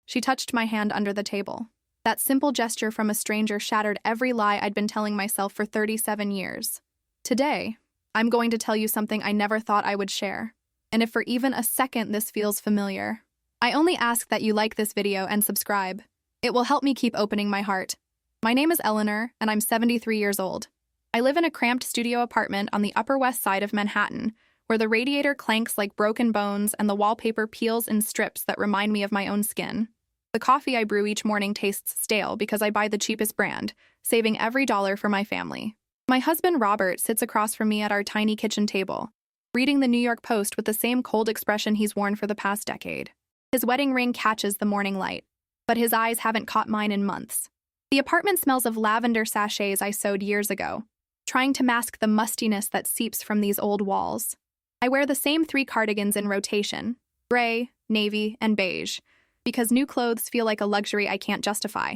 She touched my hand under the table. That simple gesture from a stranger shattered every lie I'd been telling myself for 37 years. Today, I'm going to tell you something I never thought I would share. And if for even a second this feels familiar, I only ask that you like this video and subscribe. It will help me keep opening my heart. My name is Eleanor, and I'm 73 years old. I live in a cramped studio apartment on the Upper West Side of Manhattan, where the radiator clanks like broken bones and the wallpaper peels in strips that remind me of my own skin. The coffee I brew each morning tastes stale because I buy the cheapest brand, saving every dollar for my family. My husband Robert sits across from me at our tiny kitchen table, reading the New York Post with the same cold expression he's worn for the past decade. His wedding ring catches the morning light, but his eyes haven't caught mine in months. The apartment smells of lavender sachets I sewed years ago, trying to mask the mustiness that seeps from these old walls. I wear the same 3 cardigans in rotation: gray, navy, and beige, because new clothes feel like a luxury I can't justify.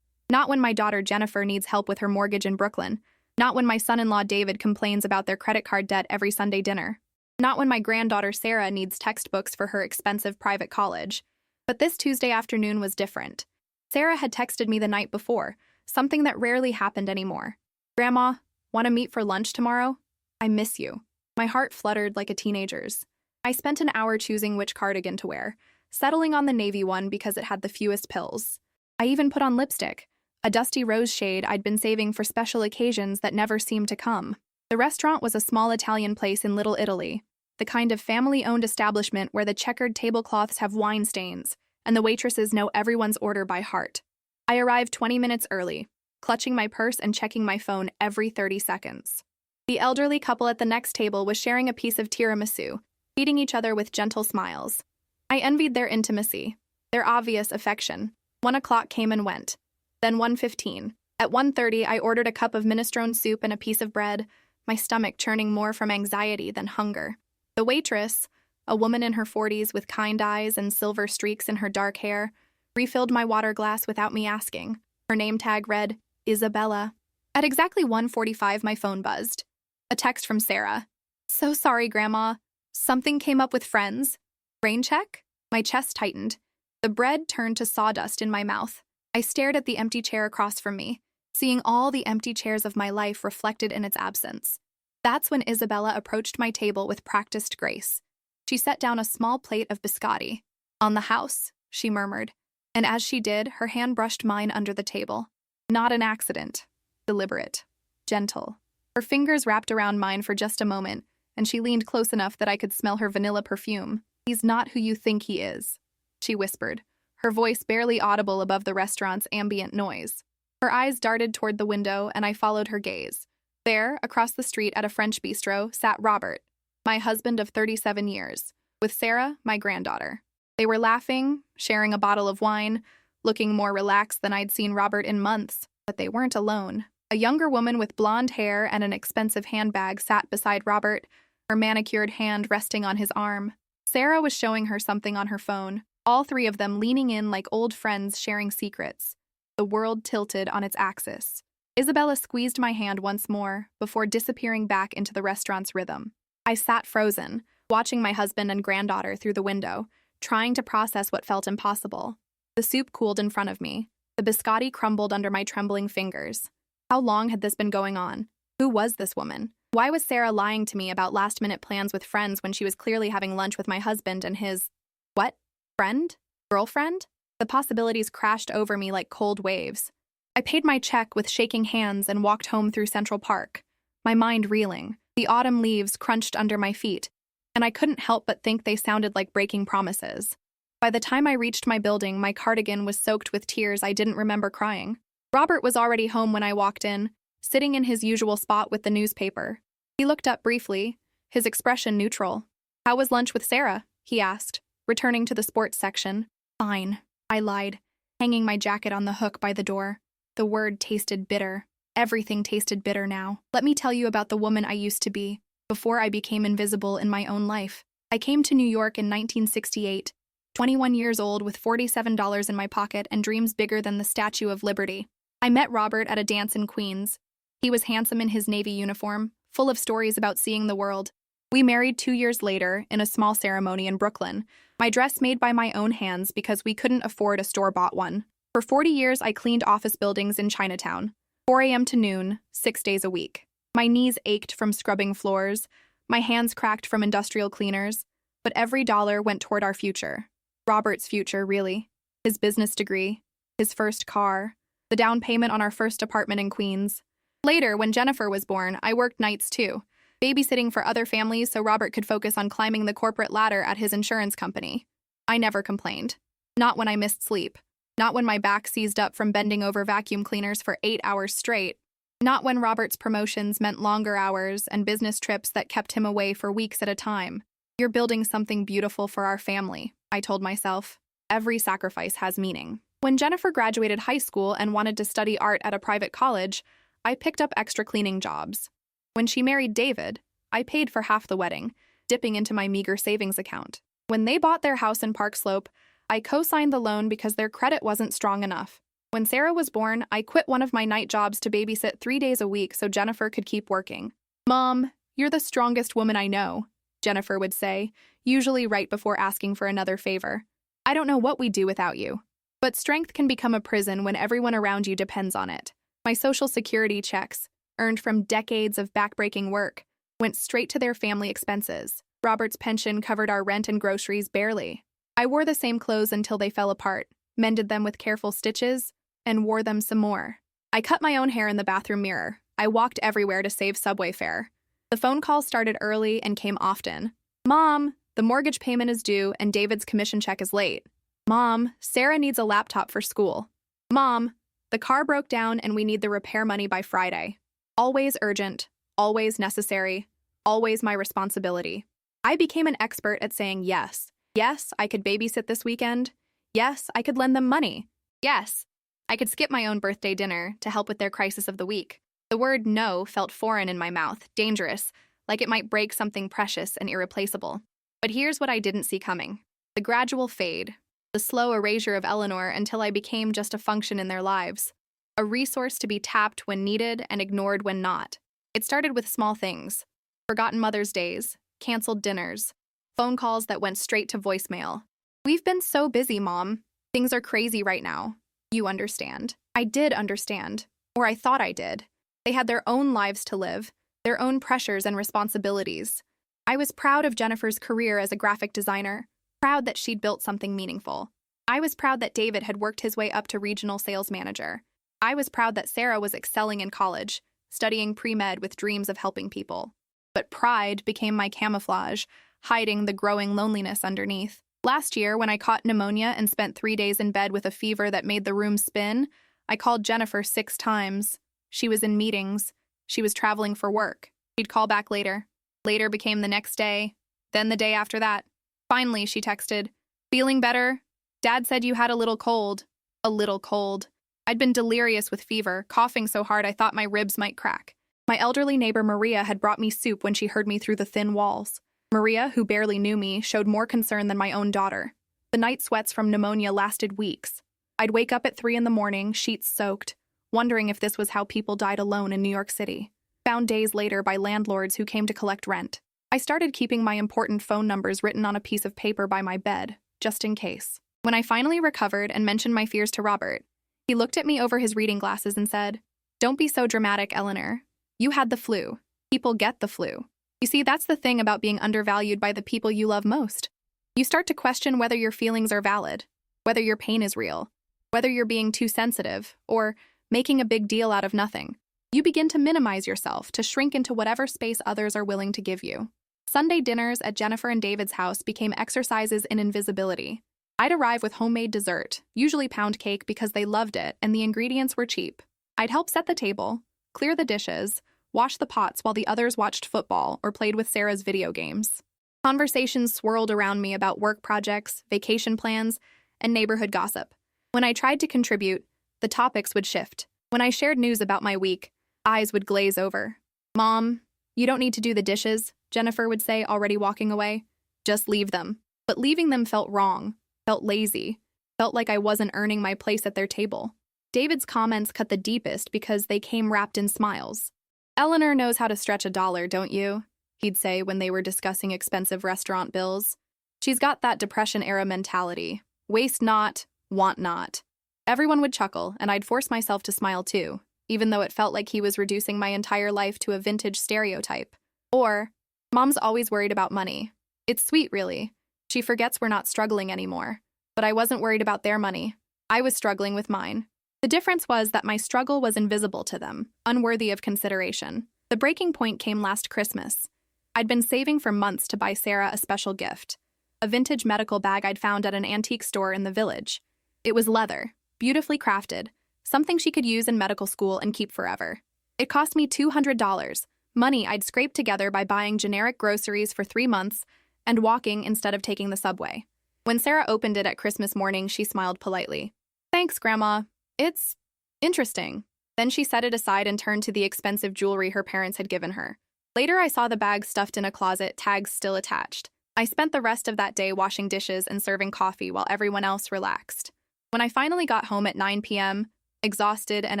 Not when my daughter Jennifer needs help with her mortgage in Brooklyn. Not when my son-in-law David complains about their credit card debt every Sunday dinner. Not when my granddaughter Sarah needs textbooks for her expensive private college. But this Tuesday afternoon was different. Sarah had texted me the night before, something that rarely happened anymore. "Grandma, want to meet for lunch tomorrow? I miss you." My heart fluttered like a teenager's. I spent an hour choosing which cardigan to wear, settling on the navy one because it had the fewest pills. I even put on lipstick, a dusty rose shade I'd been saving for special occasions that never seemed to come. The restaurant was a small Italian place in Little Italy, the kind of family-owned establishment where the checkered tablecloths have wine stains, and the waitresses know everyone's order by heart. I arrived 20 minutes early, clutching my purse and checking my phone every 30 seconds. The elderly couple at the next table was sharing a piece of tiramisu, feeding each other with gentle smiles. I envied their intimacy, their obvious affection. 1 o'clock came and went. Then 1:15. At 1:30, I ordered a cup of minestrone soup and a piece of bread, my stomach churning more from anxiety than hunger. The waitress, a woman in her 40s with kind eyes and silver streaks in her dark hair, refilled my water glass without me asking. Her name tag read, Isabella. At exactly 1:45, my phone buzzed. A text from Sarah. "So sorry, Grandma. Something came up with friends. Rain check?" My chest tightened. The bread turned to sawdust in my mouth. I stared at the empty chair across from me, seeing all the empty chairs of my life reflected in its absence. That's when Isabella approached my table with practiced grace. She set down a small plate of biscotti. "On the house," she murmured, and as she did, her hand brushed mine under the table. Not an accident. Deliberate. Gentle. Her fingers wrapped around mine for just a moment, and she leaned close enough that I could smell her vanilla perfume. "He's not who you think he is," she whispered, her voice barely audible above the restaurant's ambient noise. Her eyes darted toward the window, and I followed her gaze. There, across the street at a French bistro, sat Robert, my husband of 37 years, with Sarah, my granddaughter. They were laughing, sharing a bottle of wine, looking more relaxed than I'd seen Robert in months, but they weren't alone. A younger woman with blonde hair and an expensive handbag sat beside Robert, her manicured hand resting on his arm. Sarah was showing her something on her phone, all 3 of them leaning in like old friends sharing secrets. The world tilted on its axis. Isabella squeezed my hand once more, before disappearing back into the restaurant's rhythm. I sat frozen, watching my husband and granddaughter through the window, trying to process what felt impossible. The soup cooled in front of me. The biscotti crumbled under my trembling fingers. How long had this been going on? Who was this woman? Why was Sarah lying to me about last-minute plans with friends when she was clearly having lunch with my husband and his... what? Friend? Girlfriend? The possibilities crashed over me like cold waves. I paid my check with shaking hands and walked home through Central Park, my mind reeling. The autumn leaves crunched under my feet, and I couldn't help but think they sounded like breaking promises. By the time I reached my building, my cardigan was soaked with tears I didn't remember crying. Robert was already home when I walked in, sitting in his usual spot with the newspaper. He looked up briefly, his expression neutral. "How was lunch with Sarah?" he asked, returning to the sports section. "Fine," I lied, hanging my jacket on the hook by the door. The word tasted bitter. Everything tasted bitter now. Let me tell you about the woman I used to be, before I became invisible in my own life. I came to New York in 1968, 21 years old with $47 in my pocket and dreams bigger than the Statue of Liberty. I met Robert at a dance in Queens. He was handsome in his Navy uniform, full of stories about seeing the world. We married 2 years later in a small ceremony in Brooklyn. My dress made by my own hands because we couldn't afford a store-bought one. For 40 years, I cleaned office buildings in Chinatown, 4 a.m. to noon, 6 days a week. My knees ached from scrubbing floors, my hands cracked from industrial cleaners, but every dollar went toward our future. Robert's future, really. His business degree, his first car, the down payment on our first apartment in Queens. Later, when Jennifer was born, I worked nights too, babysitting for other families so Robert could focus on climbing the corporate ladder at his insurance company. I never complained. Not when I missed sleep. Not when my back seized up from bending over vacuum cleaners for 8 hours straight. Not when Robert's promotions meant longer hours and business trips that kept him away for weeks at a time. You're building something beautiful for our family, I told myself. Every sacrifice has meaning. When Jennifer graduated high school and wanted to study art at a private college, I picked up extra cleaning jobs. When she married David, I paid for half the wedding, dipping into my meager savings account. When they bought their house in Park Slope, I co-signed the loan because their credit wasn't strong enough. When Sarah was born, I quit one of my night jobs to babysit 3 days a week so Jennifer could keep working. "Mom, you're the strongest woman I know," Jennifer would say, usually right before asking for another favor. "I don't know what we'd do without you." But strength can become a prison when everyone around you depends on it. My Social Security checks, earned from decades of backbreaking work, went straight to their family expenses. Robert's pension covered our rent and groceries barely. I wore the same clothes until they fell apart, mended them with careful stitches, and wore them some more. I cut my own hair in the bathroom mirror. I walked everywhere to save subway fare. The phone calls started early and came often. "Mom, the mortgage payment is due and David's commission check is late." "Mom, Sarah needs a laptop for school." "Mom, the car broke down and we need the repair money by Friday." Always urgent, always necessary, always my responsibility. I became an expert at saying yes. Yes, I could babysit this weekend. Yes, I could lend them money. Yes, I could skip my own birthday dinner to help with their crisis of the week. The word no felt foreign in my mouth, dangerous, like it might break something precious and irreplaceable. But here's what I didn't see coming. The gradual fade, the slow erasure of Eleanor until I became just a function in their lives. A resource to be tapped when needed and ignored when not. It started with small things. Forgotten Mother's Days, canceled dinners, phone calls that went straight to voicemail. "We've been so busy, Mom. Things are crazy right now. You understand." I did understand, or I thought I did. They had their own lives to live, their own pressures and responsibilities. I was proud of Jennifer's career as a graphic designer, proud that she'd built something meaningful. I was proud that David had worked his way up to regional sales manager. I was proud that Sarah was excelling in college, studying pre-med with dreams of helping people. But pride became my camouflage, hiding the growing loneliness underneath. Last year, when I caught pneumonia and spent 3 days in bed with a fever that made the room spin, I called Jennifer 6 times. She was in meetings. She was traveling for work. She'd call back later. Later became the next day, then the day after that. Finally, she texted, "Feeling better? Dad said you had a little cold." A little cold. I'd been delirious with fever, coughing so hard I thought my ribs might crack. My elderly neighbor Maria had brought me soup when she heard me through the thin walls. Maria, who barely knew me, showed more concern than my own daughter. The night sweats from pneumonia lasted weeks. I'd wake up at 3 in the morning, sheets soaked, wondering if this was how people died alone in New York City. Found days later by landlords who came to collect rent. I started keeping my important phone numbers written on a piece of paper by my bed, just in case. When I finally recovered and mentioned my fears to Robert, he looked at me over his reading glasses and said, "Don't be so dramatic, Eleanor. You had the flu. People get the flu. You see, that's the thing about being undervalued by the people you love most. You start to question whether your feelings are valid, whether your pain is real, whether you're being too sensitive, or making a big deal out of nothing. You begin to minimize yourself, to shrink into whatever space others are willing to give you." Sunday dinners at Jennifer and David's house became exercises in invisibility. I'd arrive with homemade dessert, usually pound cake because they loved it and the ingredients were cheap. I'd help set the table, clear the dishes, wash the pots while the others watched football or played with Sarah's video games. Conversations swirled around me about work projects, vacation plans, and neighborhood gossip. When I tried to contribute, the topics would shift. When I shared news about my week, eyes would glaze over. "Mom, you don't need to do the dishes," Jennifer would say, already walking away. "Just leave them." But leaving them felt wrong, felt lazy, felt like I wasn't earning my place at their table. David's comments cut the deepest because they came wrapped in smiles. "Eleanor knows how to stretch a dollar, don't you?" he'd say when they were discussing expensive restaurant bills. She's got that Depression-era mentality. Waste not, want not. Everyone would chuckle, and I'd force myself to smile too, even though it felt like he was reducing my entire life to a vintage stereotype. Or, Mom's always worried about money. It's sweet, really. She forgets we're not struggling anymore. But I wasn't worried about their money. I was struggling with mine. The difference was that my struggle was invisible to them, unworthy of consideration. The breaking point came last Christmas. I'd been saving for months to buy Sarah a special gift. A vintage medical bag I'd found at an antique store in the village. It was leather, beautifully crafted, something she could use in medical school and keep forever. It cost me $200, money I'd scraped together by buying generic groceries for 3 months and walking instead of taking the subway. When Sarah opened it at Christmas morning, she smiled politely. "Thanks, Grandma. It's interesting." Then she set it aside and turned to the expensive jewelry her parents had given her. Later, I saw the bag stuffed in a closet, tags still attached. I spent the rest of that day washing dishes and serving coffee while everyone else relaxed. When I finally got home at 9 p.m., exhausted and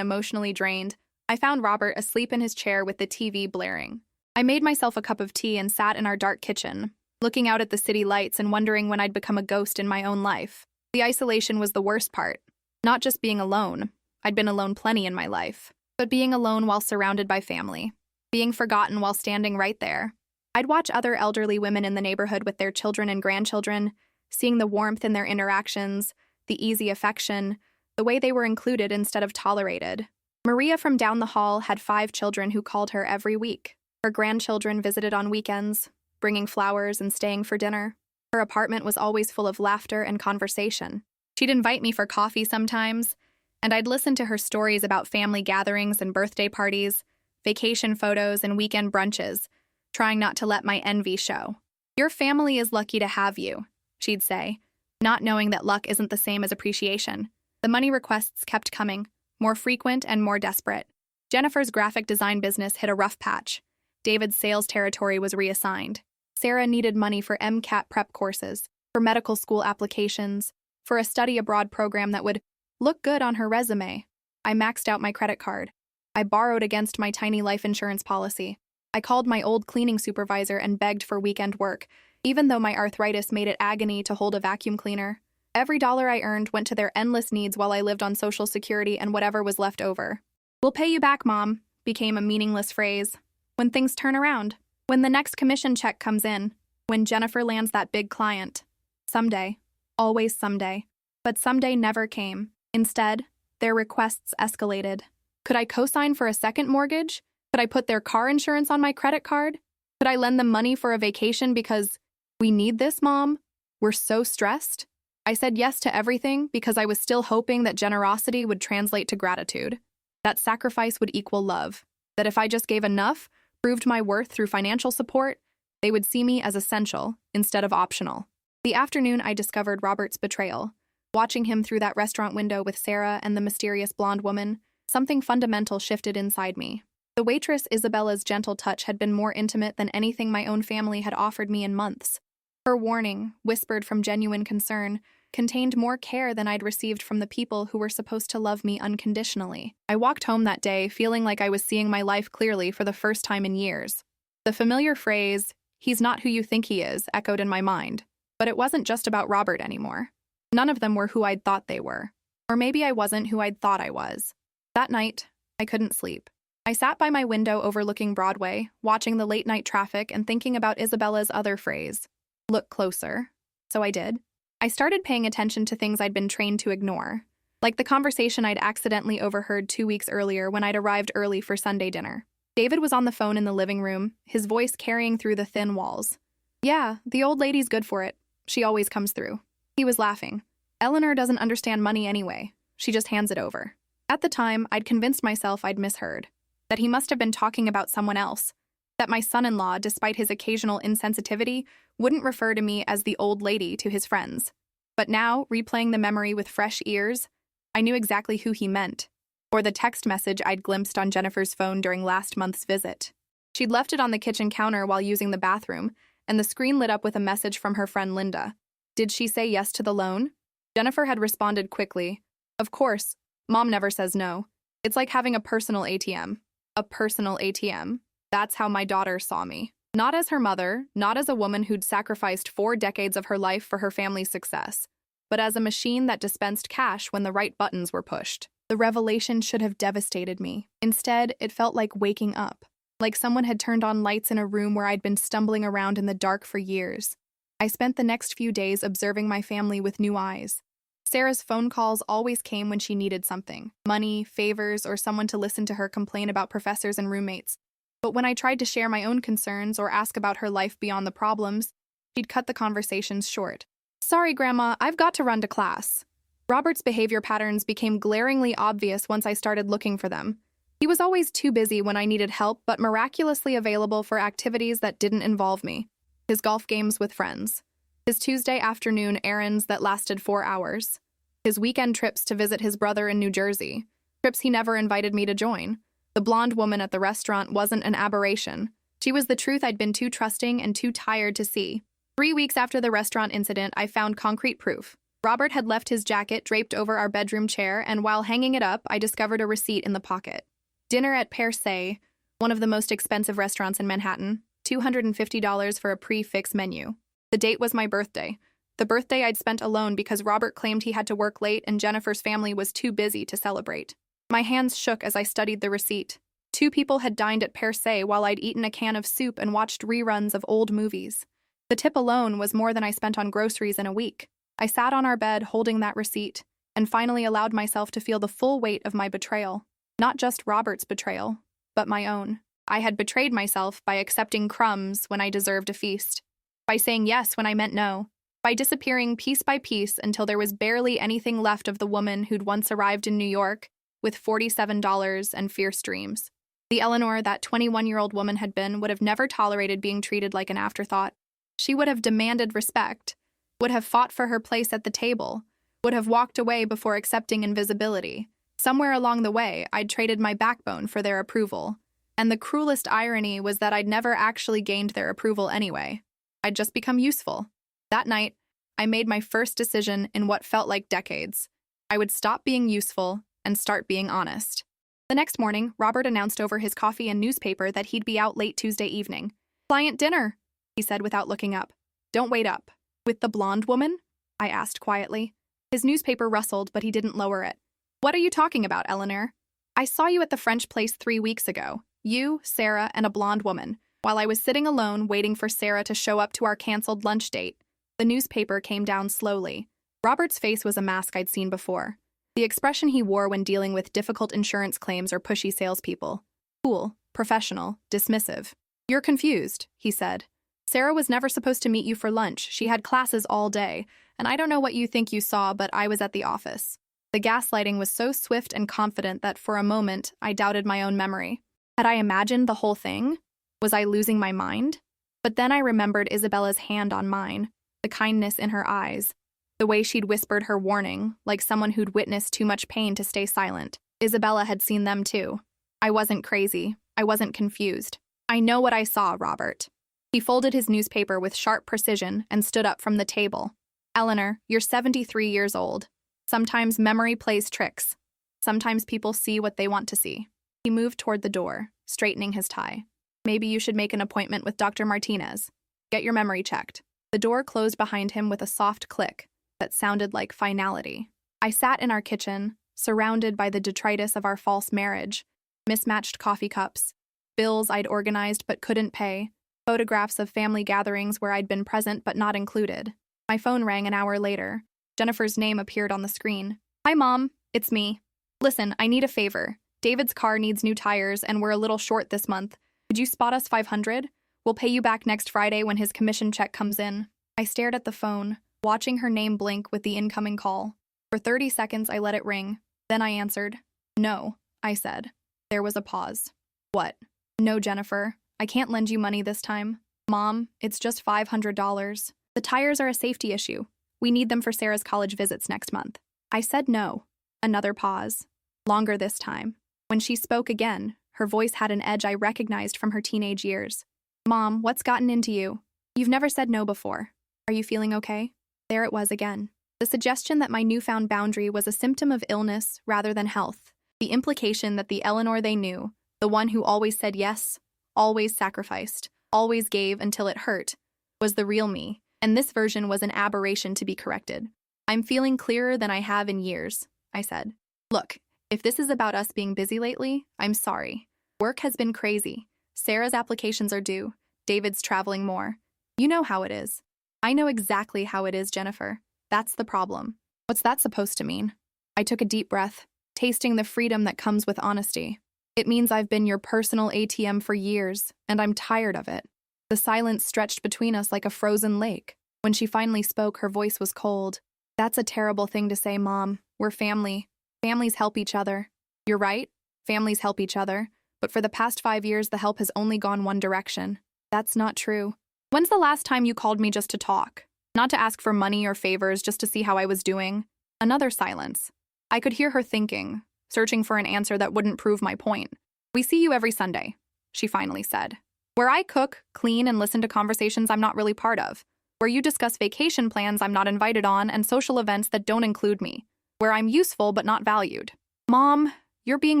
emotionally drained, I found Robert asleep in his chair with the TV blaring. I made myself a cup of tea and sat in our dark kitchen, looking out at the city lights and wondering when I'd become a ghost in my own life. The isolation was the worst part. Not just being alone. I'd been alone plenty in my life. But being alone while surrounded by family. Being forgotten while standing right there. I'd watch other elderly women in the neighborhood with their children and grandchildren, seeing the warmth in their interactions, the easy affection, the way they were included instead of tolerated. Maria from down the hall had 5 children who called her every week. Her grandchildren visited on weekends, bringing flowers and staying for dinner. Her apartment was always full of laughter and conversation. She'd invite me for coffee sometimes, and I'd listen to her stories about family gatherings and birthday parties, vacation photos and weekend brunches, trying not to let my envy show. "Your family is lucky to have you," she'd say, not knowing that luck isn't the same as appreciation. The money requests kept coming, more frequent and more desperate. Jennifer's graphic design business hit a rough patch. David's sales territory was reassigned. Sarah needed money for MCAT prep courses, for medical school applications, for a study abroad program that would look good on her resume. I maxed out my credit card. I borrowed against my tiny life insurance policy. I called my old cleaning supervisor and begged for weekend work, even though my arthritis made it agony to hold a vacuum cleaner. Every dollar I earned went to their endless needs while I lived on Social Security and whatever was left over. "We'll pay you back, Mom," became a meaningless phrase. When things turn around. When the next commission check comes in. When Jennifer lands that big client. Someday. Always someday. But someday never came. Instead, their requests escalated. Could I co-sign for a second mortgage? Could I put their car insurance on my credit card? Could I lend them money for a vacation because, "We need this, Mom? We're so stressed"? I said yes to everything because I was still hoping that generosity would translate to gratitude. That sacrifice would equal love. That if I just gave enough, proved my worth through financial support, they would see me as essential instead of optional. The afternoon I discovered Robert's betrayal. Watching him through that restaurant window with Sarah and the mysterious blonde woman, something fundamental shifted inside me. The waitress Isabella's gentle touch had been more intimate than anything my own family had offered me in months. Her warning, whispered from genuine concern, contained more care than I'd received from the people who were supposed to love me unconditionally. I walked home that day feeling like I was seeing my life clearly for the first time in years. The familiar phrase, "He's not who you think he is," echoed in my mind. But it wasn't just about Robert anymore. None of them were who I'd thought they were. Or maybe I wasn't who I'd thought I was. That night, I couldn't sleep. I sat by my window overlooking Broadway, watching the late-night traffic and thinking about Isabella's other phrase, "Look closer." So I did. I started paying attention to things I'd been trained to ignore, like the conversation I'd accidentally overheard 2 weeks earlier when I'd arrived early for Sunday dinner. David was on the phone in the living room, his voice carrying through the thin walls. "Yeah, the old lady's good for it. She always comes through." He was laughing. "Eleanor doesn't understand money anyway. She just hands it over." At the time, I'd convinced myself I'd misheard. That he must have been talking about someone else. That my son-in-law, despite his occasional insensitivity, wouldn't refer to me as the old lady to his friends. But now, replaying the memory with fresh ears, I knew exactly who he meant. Or the text message I'd glimpsed on Jennifer's phone during last month's visit. She'd left it on the kitchen counter while using the bathroom, and the screen lit up with a message from her friend Linda. Did she say yes to the loan? Jennifer had responded quickly. "Of course, Mom never says no. It's like having a personal ATM. A personal ATM. That's how my daughter saw me." Not as her mother, not as a woman who'd sacrificed 4 decades of her life for her family's success, but as a machine that dispensed cash when the right buttons were pushed. The revelation should have devastated me. Instead, it felt like waking up, like someone had turned on lights in a room where I'd been stumbling around in the dark for years. I spent the next few days observing my family with new eyes. Sarah's phone calls always came when she needed something: money, favors, or someone to listen to her complain about professors and roommates. But when I tried to share my own concerns or ask about her life beyond the problems, she'd cut the conversations short. "Sorry, Grandma, I've got to run to class." Robert's behavior patterns became glaringly obvious once I started looking for them. He was always too busy when I needed help, but miraculously available for activities that didn't involve me. His golf games with friends. His Tuesday afternoon errands that lasted 4 hours. His weekend trips to visit his brother in New Jersey. Trips he never invited me to join. The blonde woman at the restaurant wasn't an aberration. She was the truth I'd been too trusting and too tired to see. 3 weeks after the restaurant incident, I found concrete proof. Robert had left his jacket draped over our bedroom chair, and while hanging it up, I discovered a receipt in the pocket. Dinner at Per Se, one of the most expensive restaurants in Manhattan, $250 for a prix-fixe menu. The date was my birthday. The birthday I'd spent alone because Robert claimed he had to work late and Jennifer's family was too busy to celebrate. My hands shook as I studied the receipt. 2 people had dined at Per Se while I'd eaten a can of soup and watched reruns of old movies. The tip alone was more than I spent on groceries in a week. I sat on our bed holding that receipt and finally allowed myself to feel the full weight of my betrayal. Not just Robert's betrayal, but my own. I had betrayed myself by accepting crumbs when I deserved a feast, by saying yes when I meant no, by disappearing piece by piece until there was barely anything left of the woman who'd once arrived in New York with $47 and fierce dreams. The Eleanor that 21-year-old woman had been would have never tolerated being treated like an afterthought. She would have demanded respect, would have fought for her place at the table, would have walked away before accepting invisibility. Somewhere along the way, I'd traded my backbone for their approval. And the cruelest irony was that I'd never actually gained their approval anyway. I'd just become useful. That night, I made my first decision in what felt like decades. I would stop being useful and start being honest. The next morning, Robert announced over his coffee and newspaper that he'd be out late Tuesday evening. "Client dinner," he said without looking up. "Don't wait up." "With the blonde woman?" I asked quietly. His newspaper rustled, but he didn't lower it. "What are you talking about, Eleanor?" "I saw you at the French place 3 weeks ago. You, Sarah, and a blonde woman, while I was sitting alone waiting for Sarah to show up to our canceled lunch date." The newspaper came down slowly. Robert's face was a mask I'd seen before. The expression he wore when dealing with difficult insurance claims or pushy salespeople. Cool, professional, dismissive. "You're confused," he said. "Sarah was never supposed to meet you for lunch. She had classes all day, and I don't know what you think you saw, but I was at the office." The gaslighting was so swift and confident that for a moment, I doubted my own memory. Had I imagined the whole thing? Was I losing my mind? But then I remembered Isabella's hand on mine, the kindness in her eyes, the way she'd whispered her warning, like someone who'd witnessed too much pain to stay silent. Isabella had seen them too. I wasn't crazy. I wasn't confused. "I know what I saw, Robert." He folded his newspaper with sharp precision and stood up from the table. "Eleanor, you're 73 years old. Sometimes memory plays tricks. Sometimes people see what they want to see." He moved toward the door, straightening his tie. "Maybe you should make an appointment with Dr. Martinez. Get your memory checked." The door closed behind him with a soft click that sounded like finality. I sat in our kitchen, surrounded by the detritus of our false marriage, mismatched coffee cups, bills I'd organized but couldn't pay, photographs of family gatherings where I'd been present but not included. My phone rang an hour later. Jennifer's name appeared on the screen. "Hi, Mom. It's me. Listen, I need a favor. David's car needs new tires, and we're a little short this month. Could you spot us $500? We'll pay you back next Friday when his commission check comes in." I stared at the phone, watching her name blink with the incoming call. For 30 seconds, I let it ring. Then I answered. "No," I said. There was a pause. "What?" "No, Jennifer. I can't lend you money this time. Mom, it's just $500. The tires are a safety issue. We need them for Sarah's college visits next month." I said no. Another pause. Longer this time. When she spoke again, her voice had an edge I recognized from her teenage years. "Mom, what's gotten into you? You've never said no before. Are you feeling okay?" There it was again. The suggestion that my newfound boundary was a symptom of illness rather than health. The implication that the Eleanor they knew, the one who always said yes, always sacrificed, always gave until it hurt, was the real me, and this version was an aberration to be corrected. I'm feeling clearer than I have in years, I said. Look, if this is about us being busy lately, I'm sorry. Work has been crazy. Sarah's applications are due. David's traveling more. You know how it is. I know exactly how it is, Jennifer. That's the problem. What's that supposed to mean? I took a deep breath, tasting the freedom that comes with honesty. It means I've been your personal ATM for years, and I'm tired of it. The silence stretched between us like a frozen lake. When she finally spoke, her voice was cold. That's a terrible thing to say, Mom. We're family. Families help each other. You're right. Families help each other. But for the past 5 years, the help has only gone one direction. That's not true. When's the last time you called me just to talk? Not to ask for money or favors, just to see how I was doing? Another silence. I could hear her thinking, searching for an answer that wouldn't prove my point. We see you every Sunday, she finally said. Where I cook, clean, and listen to conversations I'm not really part of. Where you discuss vacation plans I'm not invited on and social events that don't include me. Where I'm useful but not valued. Mom, you're being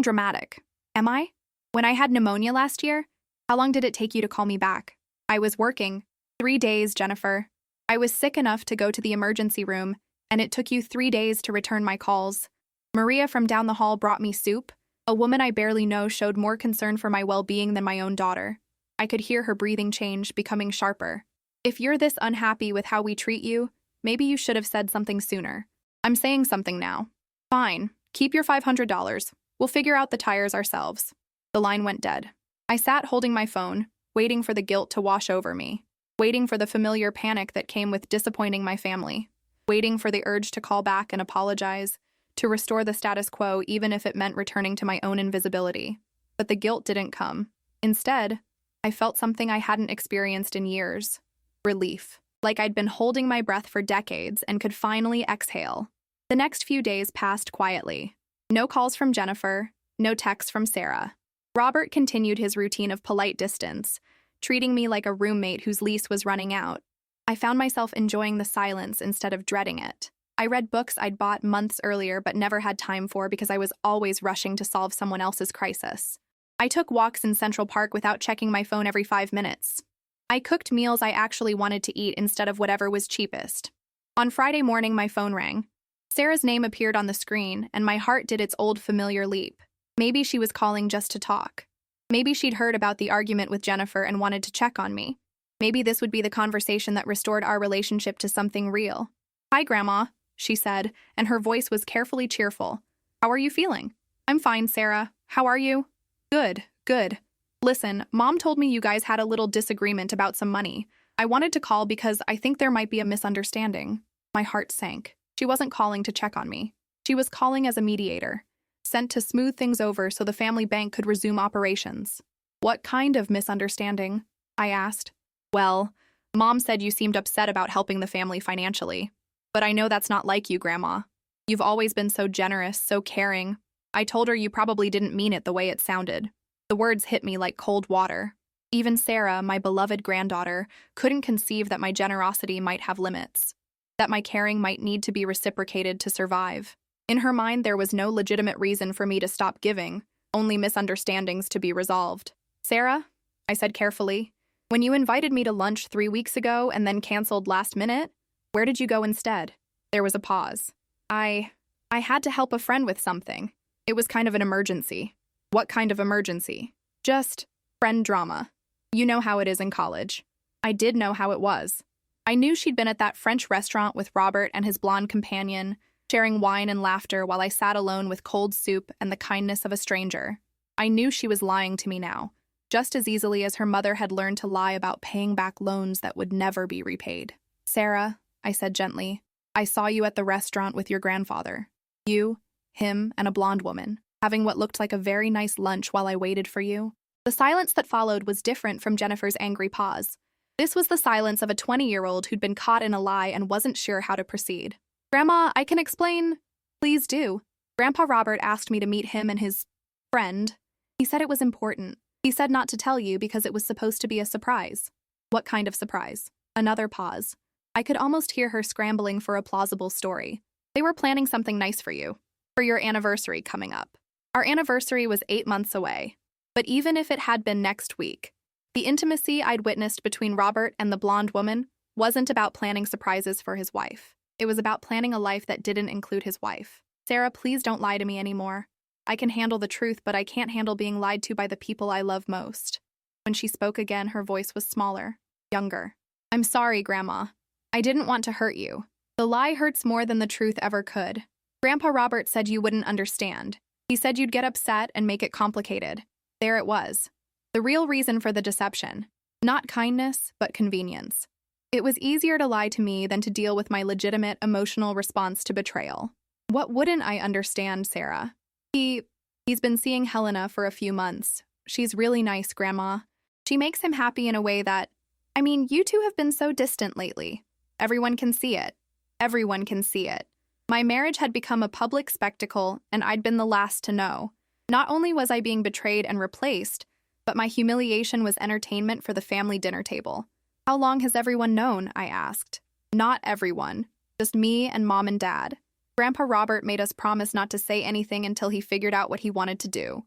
dramatic. Am I? When I had pneumonia last year, how long did it take you to call me back? I was working. 3 days, Jennifer. I was sick enough to go to the emergency room, and it took you 3 days to return my calls. Maria from down the hall brought me soup. A woman I barely know showed more concern for my well-being than my own daughter. I could hear her breathing change, becoming sharper. If you're this unhappy with how we treat you, maybe you should have said something sooner. I'm saying something now. Fine, keep your $500. We'll figure out the tires ourselves. The line went dead. I sat holding my phone, waiting for the guilt to wash over me, waiting for the familiar panic that came with disappointing my family, waiting for the urge to call back and apologize, to restore the status quo even if it meant returning to my own invisibility. But the guilt didn't come. Instead, I felt something I hadn't experienced in years. Relief. Like I'd been holding my breath for decades and could finally exhale. The next few days passed quietly. No calls from Jennifer, no texts from Sarah. Robert continued his routine of polite distance, treating me like a roommate whose lease was running out. I found myself enjoying the silence instead of dreading it. I read books I'd bought months earlier but never had time for because I was always rushing to solve someone else's crisis. I took walks in Central Park without checking my phone every 5 minutes. I cooked meals I actually wanted to eat instead of whatever was cheapest. On Friday morning, my phone rang. Sarah's name appeared on the screen, and my heart did its old familiar leap. Maybe she was calling just to talk. Maybe she'd heard about the argument with Jennifer and wanted to check on me. Maybe this would be the conversation that restored our relationship to something real. Hi, Grandma, she said, and her voice was carefully cheerful. How are you feeling? I'm fine, Sarah. How are you? Good, good. Listen, Mom told me you guys had a little disagreement about some money. I wanted to call because I think there might be a misunderstanding. My heart sank. She wasn't calling to check on me. She was calling as a mediator, sent to smooth things over so the family bank could resume operations. What kind of misunderstanding? I asked. Well, Mom said you seemed upset about helping the family financially. But I know that's not like you, Grandma. You've always been so generous, so caring. I told her you probably didn't mean it the way it sounded. The words hit me like cold water. Even Sarah, my beloved granddaughter, couldn't conceive that my generosity might have limits, that my caring might need to be reciprocated to survive. In her mind, there was no legitimate reason for me to stop giving, only misunderstandings to be resolved. Sarah, I said carefully, when you invited me to lunch 3 weeks ago and then canceled last minute, where did you go instead? There was a pause. I had to help a friend with something. It was kind of an emergency. What kind of emergency? Just friend drama. You know how it is in college. I did know how it was. I knew she'd been at that French restaurant with Robert and his blonde companion, sharing wine and laughter while I sat alone with cold soup and the kindness of a stranger. I knew she was lying to me now, just as easily as her mother had learned to lie about paying back loans that would never be repaid. Sarah, I said gently, I saw you at the restaurant with your grandfather. You, him, and a blonde woman, having what looked like a very nice lunch while I waited for you. The silence that followed was different from Jennifer's angry pause. This was the silence of a 20-year-old who'd been caught in a lie and wasn't sure how to proceed. Grandma, I can explain. Please do. Grandpa Robert asked me to meet him and his friend. He said it was important. He said not to tell you because it was supposed to be a surprise. What kind of surprise? Another pause. I could almost hear her scrambling for a plausible story. They were planning something nice for you, for your anniversary coming up. Our anniversary was 8 months away. But even if it had been next week, The intimacy I'd witnessed between Robert and the blonde woman wasn't about planning surprises for his wife. It was about planning a life that didn't include his wife. Sarah, please don't lie to me anymore. I can handle the truth, but I can't handle being lied to by the people I love most. When she spoke again, her voice was smaller, younger. I'm sorry, Grandma. I didn't want to hurt you. The lie hurts more than the truth ever could. Grandpa Robert said you wouldn't understand. He said you'd get upset and make it complicated. There it was. The real reason for the deception. Not kindness, but convenience. It was easier to lie to me than to deal with my legitimate emotional response to betrayal. What wouldn't I understand, Sarah? He's been seeing Helena for a few months. She's really nice, Grandma. She makes him happy in a way that, you two have been so distant lately. Everyone can see it. Everyone can see it. My marriage had become a public spectacle, and I'd been the last to know. Not only was I being betrayed and replaced, but my humiliation was entertainment for the family dinner table. How long has everyone known? I asked. Not everyone. Just me and Mom and Dad. Grandpa Robert made us promise not to say anything until he figured out what he wanted to do.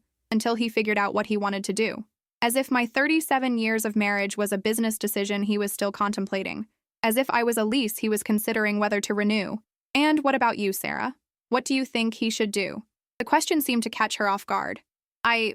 As if my 37 years of marriage was a business decision he was still contemplating. As if I was a lease he was considering whether to renew. And what about you, Sarah? What do you think he should do? The question seemed to catch her off guard. I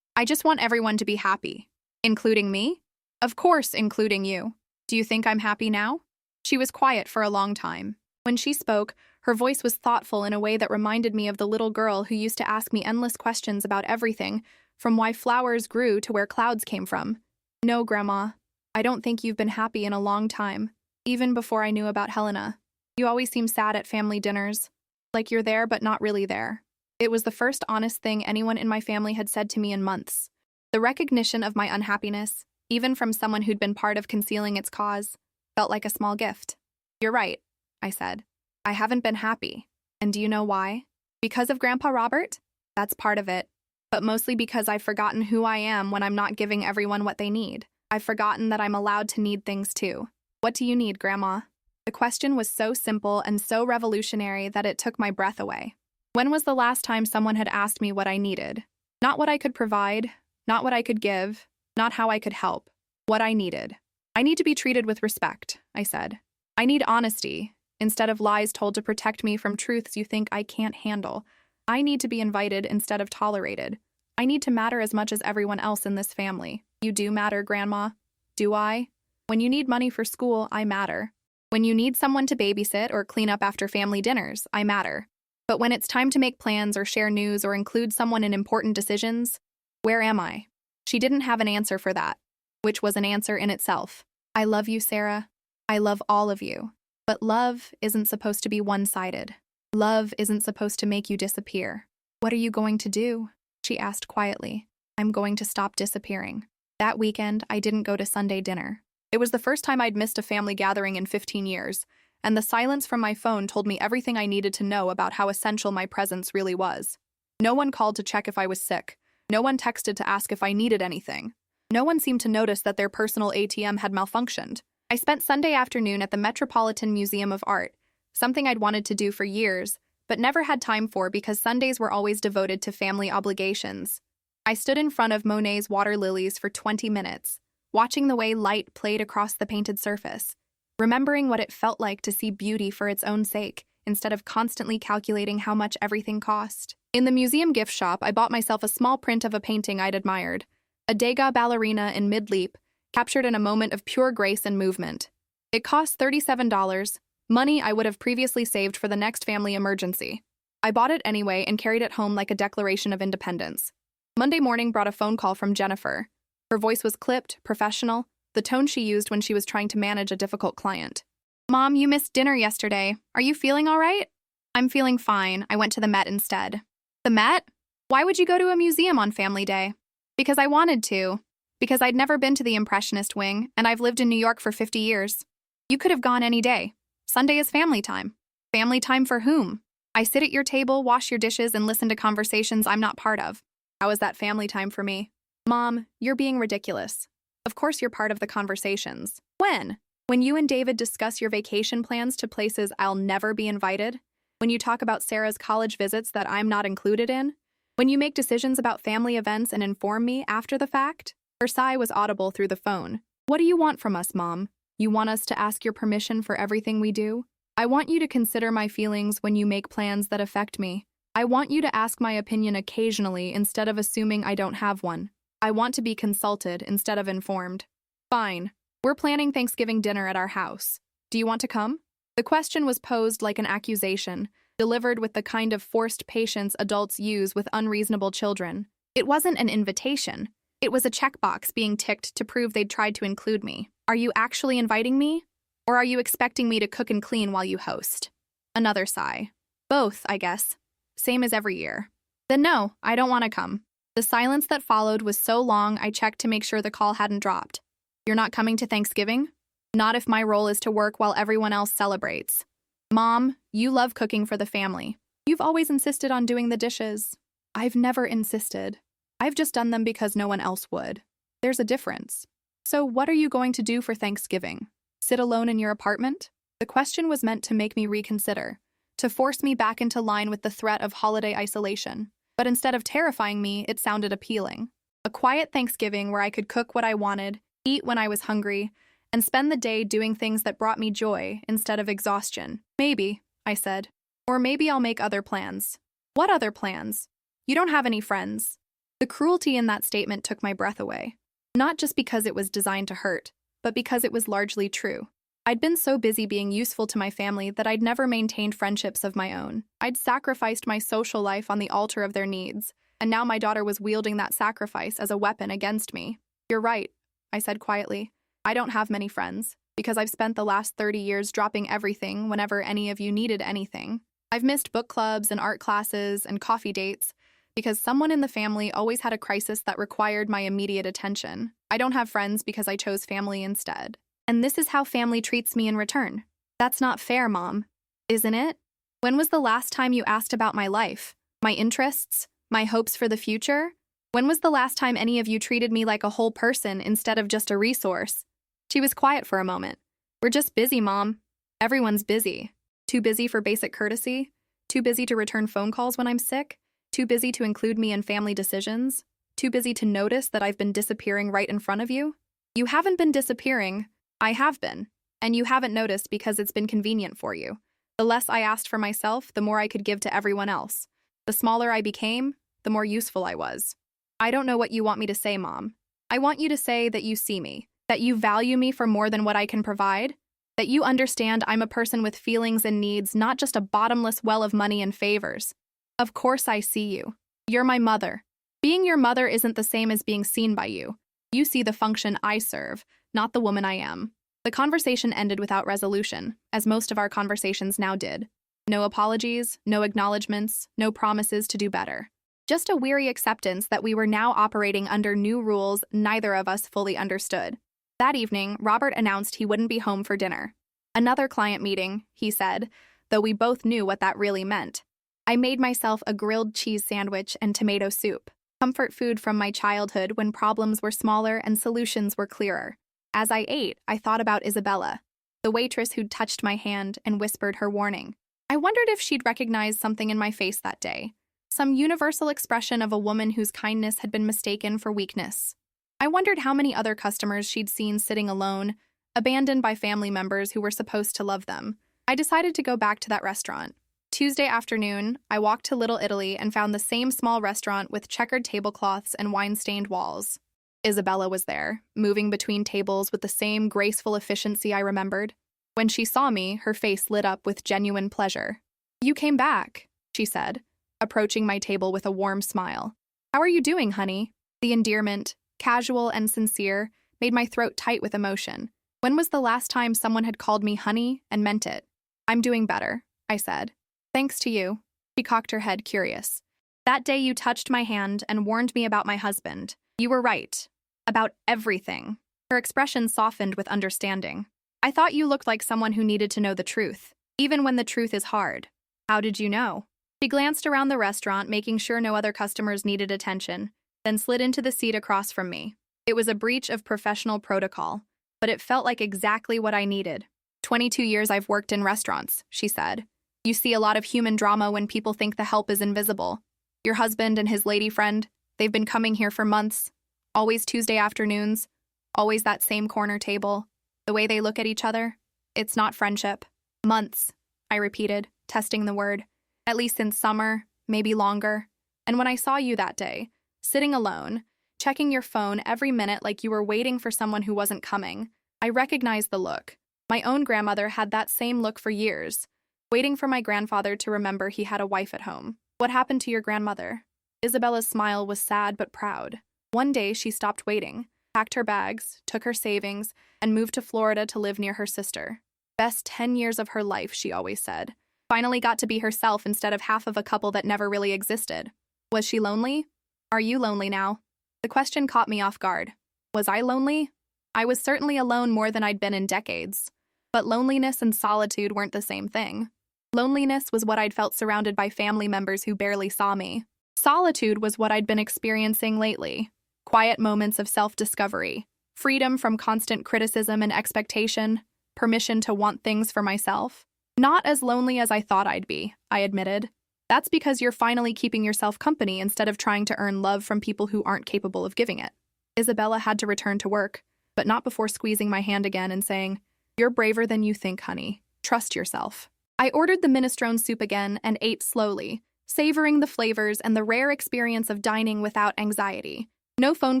just want everyone to be happy. Including me? Of course, including you. Do you think I'm happy now? She was quiet for a long time. When she spoke, her voice was thoughtful in a way that reminded me of the little girl who used to ask me endless questions about everything, from why flowers grew to where clouds came from. No, Grandma. I don't think you've been happy in a long time, even before I knew about Helena. You always seem sad at family dinners, like you're there but not really there. It was the first honest thing anyone in my family had said to me in months. The recognition of my unhappiness, even from someone who'd been part of concealing its cause, felt like a small gift. You're right, I said. I haven't been happy. And do you know why? Because of Grandpa Robert? That's part of it. But mostly because I've forgotten who I am when I'm not giving everyone what they need. I've forgotten that I'm allowed to need things too. What do you need, Grandma? The question was so simple and so revolutionary that it took my breath away. When was the last time someone had asked me what I needed? Not what I could provide, not what I could give, not how I could help. What I needed. I need to be treated with respect, I said. I need honesty, instead of lies told to protect me from truths you think I can't handle. I need to be invited instead of tolerated. I need to matter as much as everyone else in this family. You do matter, Grandma. Do I? When you need money for school, I matter. When you need someone to babysit or clean up after family dinners, I matter. But when it's time to make plans or share news or include someone in important decisions, where am I? She didn't have an answer for that, which was an answer in itself. I love you, Sarah. I love all of you. But love isn't supposed to be one-sided. Love isn't supposed to make you disappear. What are you going to do? She asked quietly. I'm going to stop disappearing. That weekend, I didn't go to Sunday dinner. It was the first time I'd missed a family gathering in 15 years, and the silence from my phone told me everything I needed to know about how essential my presence really was. No one called to check if I was sick. No one texted to ask if I needed anything. No one seemed to notice that their personal ATM had malfunctioned. I spent Sunday afternoon at the Metropolitan Museum of Art, something I'd wanted to do for years, but never had time for because Sundays were always devoted to family obligations. I stood in front of Monet's water lilies for 20 minutes, watching the way light played across the painted surface, remembering what it felt like to see beauty for its own sake, instead of constantly calculating how much everything cost. In the museum gift shop, I bought myself a small print of a painting I'd admired, a Degas ballerina in mid-leap, captured in a moment of pure grace and movement. It cost $37, money I would have previously saved for the next family emergency. I bought it anyway and carried it home like a declaration of independence. Monday morning brought a phone call from Jennifer. Her voice was clipped, professional, the tone she used when she was trying to manage a difficult client. Mom, you missed dinner yesterday. Are you feeling all right? I'm feeling fine. I went to the Met instead. The Met? Why would you go to a museum on Family Day? Because I wanted to. Because I'd never been to the Impressionist wing, and I've lived in New York for 50 years. You could have gone any day. Sunday is family time. Family time for whom? I sit at your table, wash your dishes, and listen to conversations I'm not part of. How is that family time for me? Mom, you're being ridiculous. Of course you're part of the conversations. When? When you and David discuss your vacation plans to places I'll never be invited? When you talk about Sarah's college visits that I'm not included in? When you make decisions about family events and inform me after the fact? Her sigh was audible through the phone. What do you want from us, Mom? You want us to ask your permission for everything we do? I want you to consider my feelings when you make plans that affect me. I want you to ask my opinion occasionally instead of assuming I don't have one. I want to be consulted instead of informed. Fine. We're planning Thanksgiving dinner at our house. Do you want to come? The question was posed like an accusation, delivered with the kind of forced patience adults use with unreasonable children. It wasn't an invitation. It was a checkbox being ticked to prove they'd tried to include me. Are you actually inviting me? Or are you expecting me to cook and clean while you host? Another sigh. Both, I guess. Same as every year. Then no, I don't want to come. The silence that followed was so long I checked to make sure the call hadn't dropped. You're not coming to Thanksgiving? Not if my role is to work while everyone else celebrates. Mom, you love cooking for the family. You've always insisted on doing the dishes. I've never insisted. I've just done them because no one else would. There's a difference. So what are you going to do for Thanksgiving? Sit alone in your apartment? The question was meant to make me reconsider, to force me back into line with the threat of holiday isolation. But instead of terrifying me, it sounded appealing. A quiet Thanksgiving where I could cook what I wanted, eat when I was hungry, and spend the day doing things that brought me joy instead of exhaustion. Maybe, I said. Or maybe I'll make other plans. What other plans? You don't have any friends. The cruelty in that statement took my breath away. Not just because it was designed to hurt, but because it was largely true. I'd been so busy being useful to my family that I'd never maintained friendships of my own. I'd sacrificed my social life on the altar of their needs, and now my daughter was wielding that sacrifice as a weapon against me. You're right, I said quietly. I don't have many friends, because I've spent the last 30 years dropping everything whenever any of you needed anything. I've missed book clubs and art classes and coffee dates, because someone in the family always had a crisis that required my immediate attention. I don't have friends because I chose family instead. And this is how family treats me in return. That's not fair, Mom. Isn't it? When was the last time you asked about my life, my interests, my hopes for the future? When was the last time any of you treated me like a whole person instead of just a resource? She was quiet for a moment. We're just busy, Mom. Everyone's busy. Too busy for basic courtesy? Too busy to return phone calls when I'm sick? Too busy to include me in family decisions? Too busy to notice that I've been disappearing right in front of you? You haven't been disappearing. I have been. And you haven't noticed because it's been convenient for you. The less I asked for myself, the more I could give to everyone else. The smaller I became, the more useful I was. I don't know what you want me to say, Mom. I want you to say that you see me, that you value me for more than what I can provide, that you understand I'm a person with feelings and needs, not just a bottomless well of money and favors. Of course I see you. You're my mother. Being your mother isn't the same as being seen by you. You see the function I serve, not the woman I am. The conversation ended without resolution, as most of our conversations now did. No apologies, no acknowledgments, no promises to do better. Just a weary acceptance that we were now operating under new rules neither of us fully understood. That evening, Robert announced he wouldn't be home for dinner. Another client meeting, he said, though we both knew what that really meant. I made myself a grilled cheese sandwich and tomato soup, comfort food from my childhood when problems were smaller and solutions were clearer. As I ate, I thought about Isabella, the waitress who'd touched my hand and whispered her warning. I wondered if she'd recognized something in my face that day, some universal expression of a woman whose kindness had been mistaken for weakness. I wondered how many other customers she'd seen sitting alone, abandoned by family members who were supposed to love them. I decided to go back to that restaurant. Tuesday afternoon, I walked to Little Italy and found the same small restaurant with checkered tablecloths and wine-stained walls. Isabella was there, moving between tables with the same graceful efficiency I remembered. When she saw me, her face lit up with genuine pleasure. "You came back," she said, approaching my table with a warm smile. "How are you doing, honey?" The endearment, casual and sincere, made my throat tight with emotion. When was the last time someone had called me honey and meant it? "I'm doing better," I said. "Thanks to you." She cocked her head, curious. "That day you touched my hand and warned me about my husband. You were right. About everything." Her expression softened with understanding. "I thought you looked like someone who needed to know the truth, even when the truth is hard." "How did you know?" She glanced around the restaurant, making sure no other customers needed attention, then slid into the seat across from me. It was a breach of professional protocol, but it felt like exactly what I needed. 22 years I've worked in restaurants," she said. "You see a lot of human drama when people think the help is invisible. Your husband and his lady friend, they've been coming here for months. Always Tuesday afternoons, always that same corner table. The way they look at each other, it's not friendship. Months, I repeated, testing the word. At least since summer, maybe longer. And when I saw you that day, sitting alone, checking your phone every minute like you were waiting for someone who wasn't coming, I recognized the look. My own grandmother had that same look for years, waiting for my grandfather to remember he had a wife at home. What happened to your grandmother? Isabella's smile was sad but proud. One day she stopped waiting, packed her bags, took her savings, and moved to Florida to live near her sister. Best 10 years of her life, she always said. Finally got to be herself instead of half of a couple that never really existed. Was she lonely? Are you lonely now? The question caught me off guard. Was I lonely? I was certainly alone more than I'd been in decades. But loneliness and solitude weren't the same thing. Loneliness was what I'd felt surrounded by family members who barely saw me. Solitude was what I'd been experiencing lately. Quiet moments of self-discovery, freedom from constant criticism and expectation, permission to want things for myself. Not as lonely as I thought I'd be, I admitted. That's because you're finally keeping yourself company instead of trying to earn love from people who aren't capable of giving it. Isabella had to return to work, but not before squeezing my hand again and saying, "You're braver than you think, honey. Trust yourself." I ordered the minestrone soup again and ate slowly, savoring the flavors and the rare experience of dining without anxiety. No phone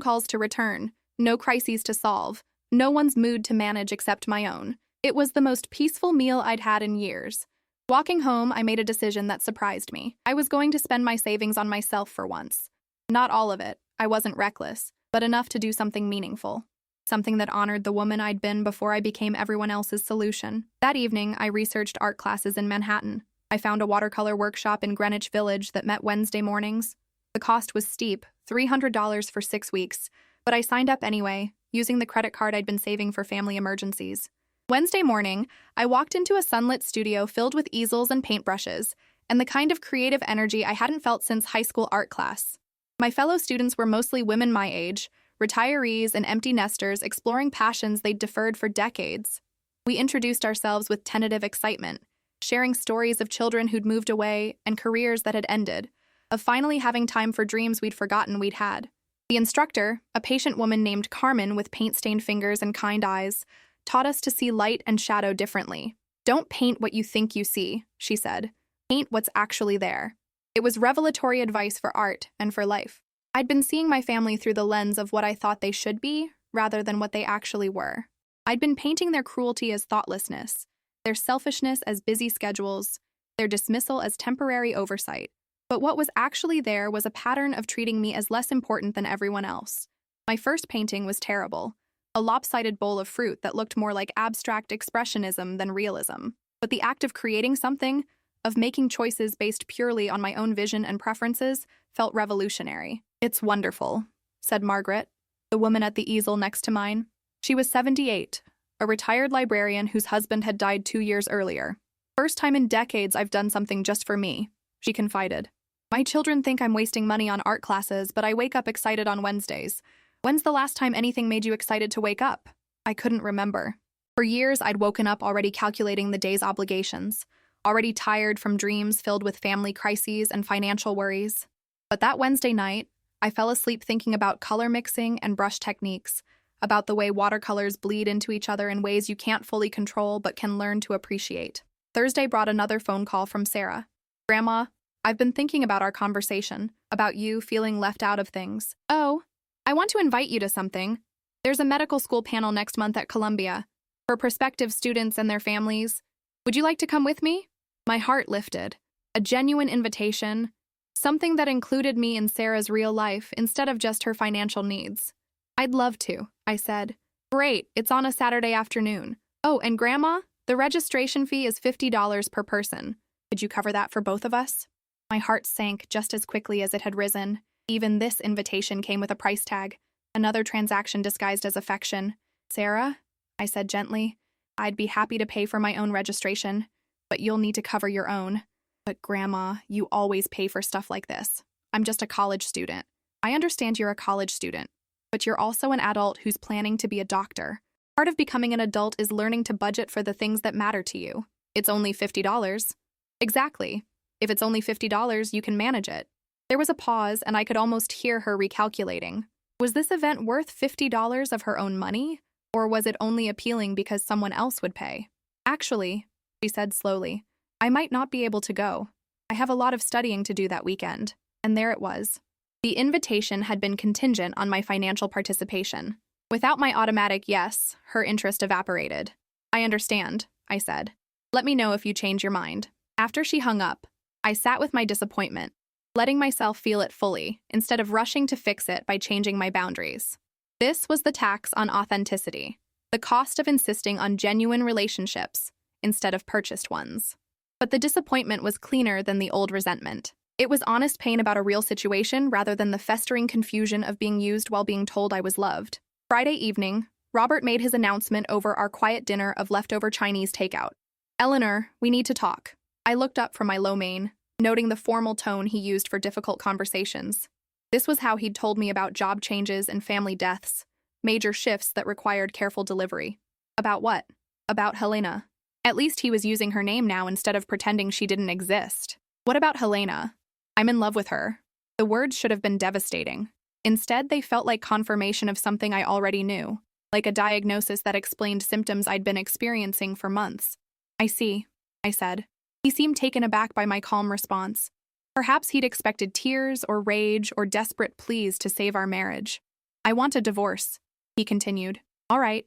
calls to return, no crises to solve, no one's mood to manage except my own. It was the most peaceful meal I'd had in years. Walking home, I made a decision that surprised me. I was going to spend my savings on myself for once. Not all of it, I wasn't reckless, but enough to do something meaningful. Something that honored the woman I'd been before I became everyone else's solution. That evening, I researched art classes in Manhattan. I found a watercolor workshop in Greenwich Village that met Wednesday mornings. The cost was steep, $300 for 6 weeks, but I signed up anyway, using the credit card I'd been saving for family emergencies. Wednesday morning, I walked into a sunlit studio filled with easels and paintbrushes, and the kind of creative energy I hadn't felt since high school art class. My fellow students were mostly women my age, retirees and empty nesters exploring passions they'd deferred for decades. We introduced ourselves with tentative excitement, sharing stories of children who'd moved away and careers that had ended, of finally having time for dreams we'd forgotten we'd had. The instructor, a patient woman named Carmen with paint-stained fingers and kind eyes, taught us to see light and shadow differently. "Don't paint what you think you see," she said. "Paint what's actually there." It was revelatory advice for art and for life. I'd been seeing my family through the lens of what I thought they should be, rather than what they actually were. I'd been painting their cruelty as thoughtlessness, their selfishness as busy schedules, their dismissal as temporary oversight. But what was actually there was a pattern of treating me as less important than everyone else. My first painting was terrible, a lopsided bowl of fruit that looked more like abstract expressionism than realism. But the act of creating something, of making choices based purely on my own vision and preferences, felt revolutionary. "It's wonderful," said Margaret, the woman at the easel next to mine. She was 78, a retired librarian whose husband had died 2 years earlier. "First time in decades I've done something just for me," she confided. "My children think I'm wasting money on art classes, but I wake up excited on Wednesdays. When's the last time anything made you excited to wake up?" I couldn't remember. For years, I'd woken up already calculating the day's obligations, already tired from dreams filled with family crises and financial worries. But that Wednesday night, I fell asleep thinking about color mixing and brush techniques, about the way watercolors bleed into each other in ways you can't fully control but can learn to appreciate. Thursday brought another phone call from Sarah. "Grandma, I've been thinking about our conversation, about you feeling left out of things. Oh, I want to invite you to something. There's a medical school panel next month at Columbia for prospective students and their families. Would you like to come with me?" My heart lifted. A genuine invitation, something that included me in Sarah's real life instead of just her financial needs. "I'd love to," I said. "Great, it's on a Saturday afternoon. Oh, and Grandma, the registration fee is $50 per person. Could you cover that for both of us?" My heart sank just as quickly as it had risen. Even this invitation came with a price tag, another transaction disguised as affection. "Sarah," I said gently, "I'd be happy to pay for my own registration, but you'll need to cover your own." "But Grandma, you always pay for stuff like this. I'm just a college student." "I understand you're a college student, but you're also an adult who's planning to be a doctor. Part of becoming an adult is learning to budget for the things that matter to you. It's only $50. "Exactly. If it's only $50, you can manage it." There was a pause, and I could almost hear her recalculating. Was this event worth $50 of her own money, or was it only appealing because someone else would pay? Actually, she said slowly, I might not be able to go. I have a lot of studying to do that weekend. And there it was. The invitation had been contingent on my financial participation. Without my automatic yes, her interest evaporated. I understand, I said. Let me know if you change your mind. After she hung up, I sat with my disappointment, letting myself feel it fully instead of rushing to fix it by changing my boundaries. This was the tax on authenticity, the cost of insisting on genuine relationships instead of purchased ones. But the disappointment was cleaner than the old resentment. It was honest pain about a real situation rather than the festering confusion of being used while being told I was loved. Friday evening, Robert made his announcement over our quiet dinner of leftover Chinese takeout. Eleanor, we need to talk. I looked up from my lo mein, noting the formal tone he used for difficult conversations. This was how he'd told me about job changes and family deaths, major shifts that required careful delivery. About what? About Helena. At least he was using her name now instead of pretending she didn't exist. What about Helena? I'm in love with her. The words should have been devastating. Instead, they felt like confirmation of something I already knew, like a diagnosis that explained symptoms I'd been experiencing for months. I see, I said. He seemed taken aback by my calm response. Perhaps he'd expected tears or rage or desperate pleas to save our marriage. I want a divorce, he continued. All right.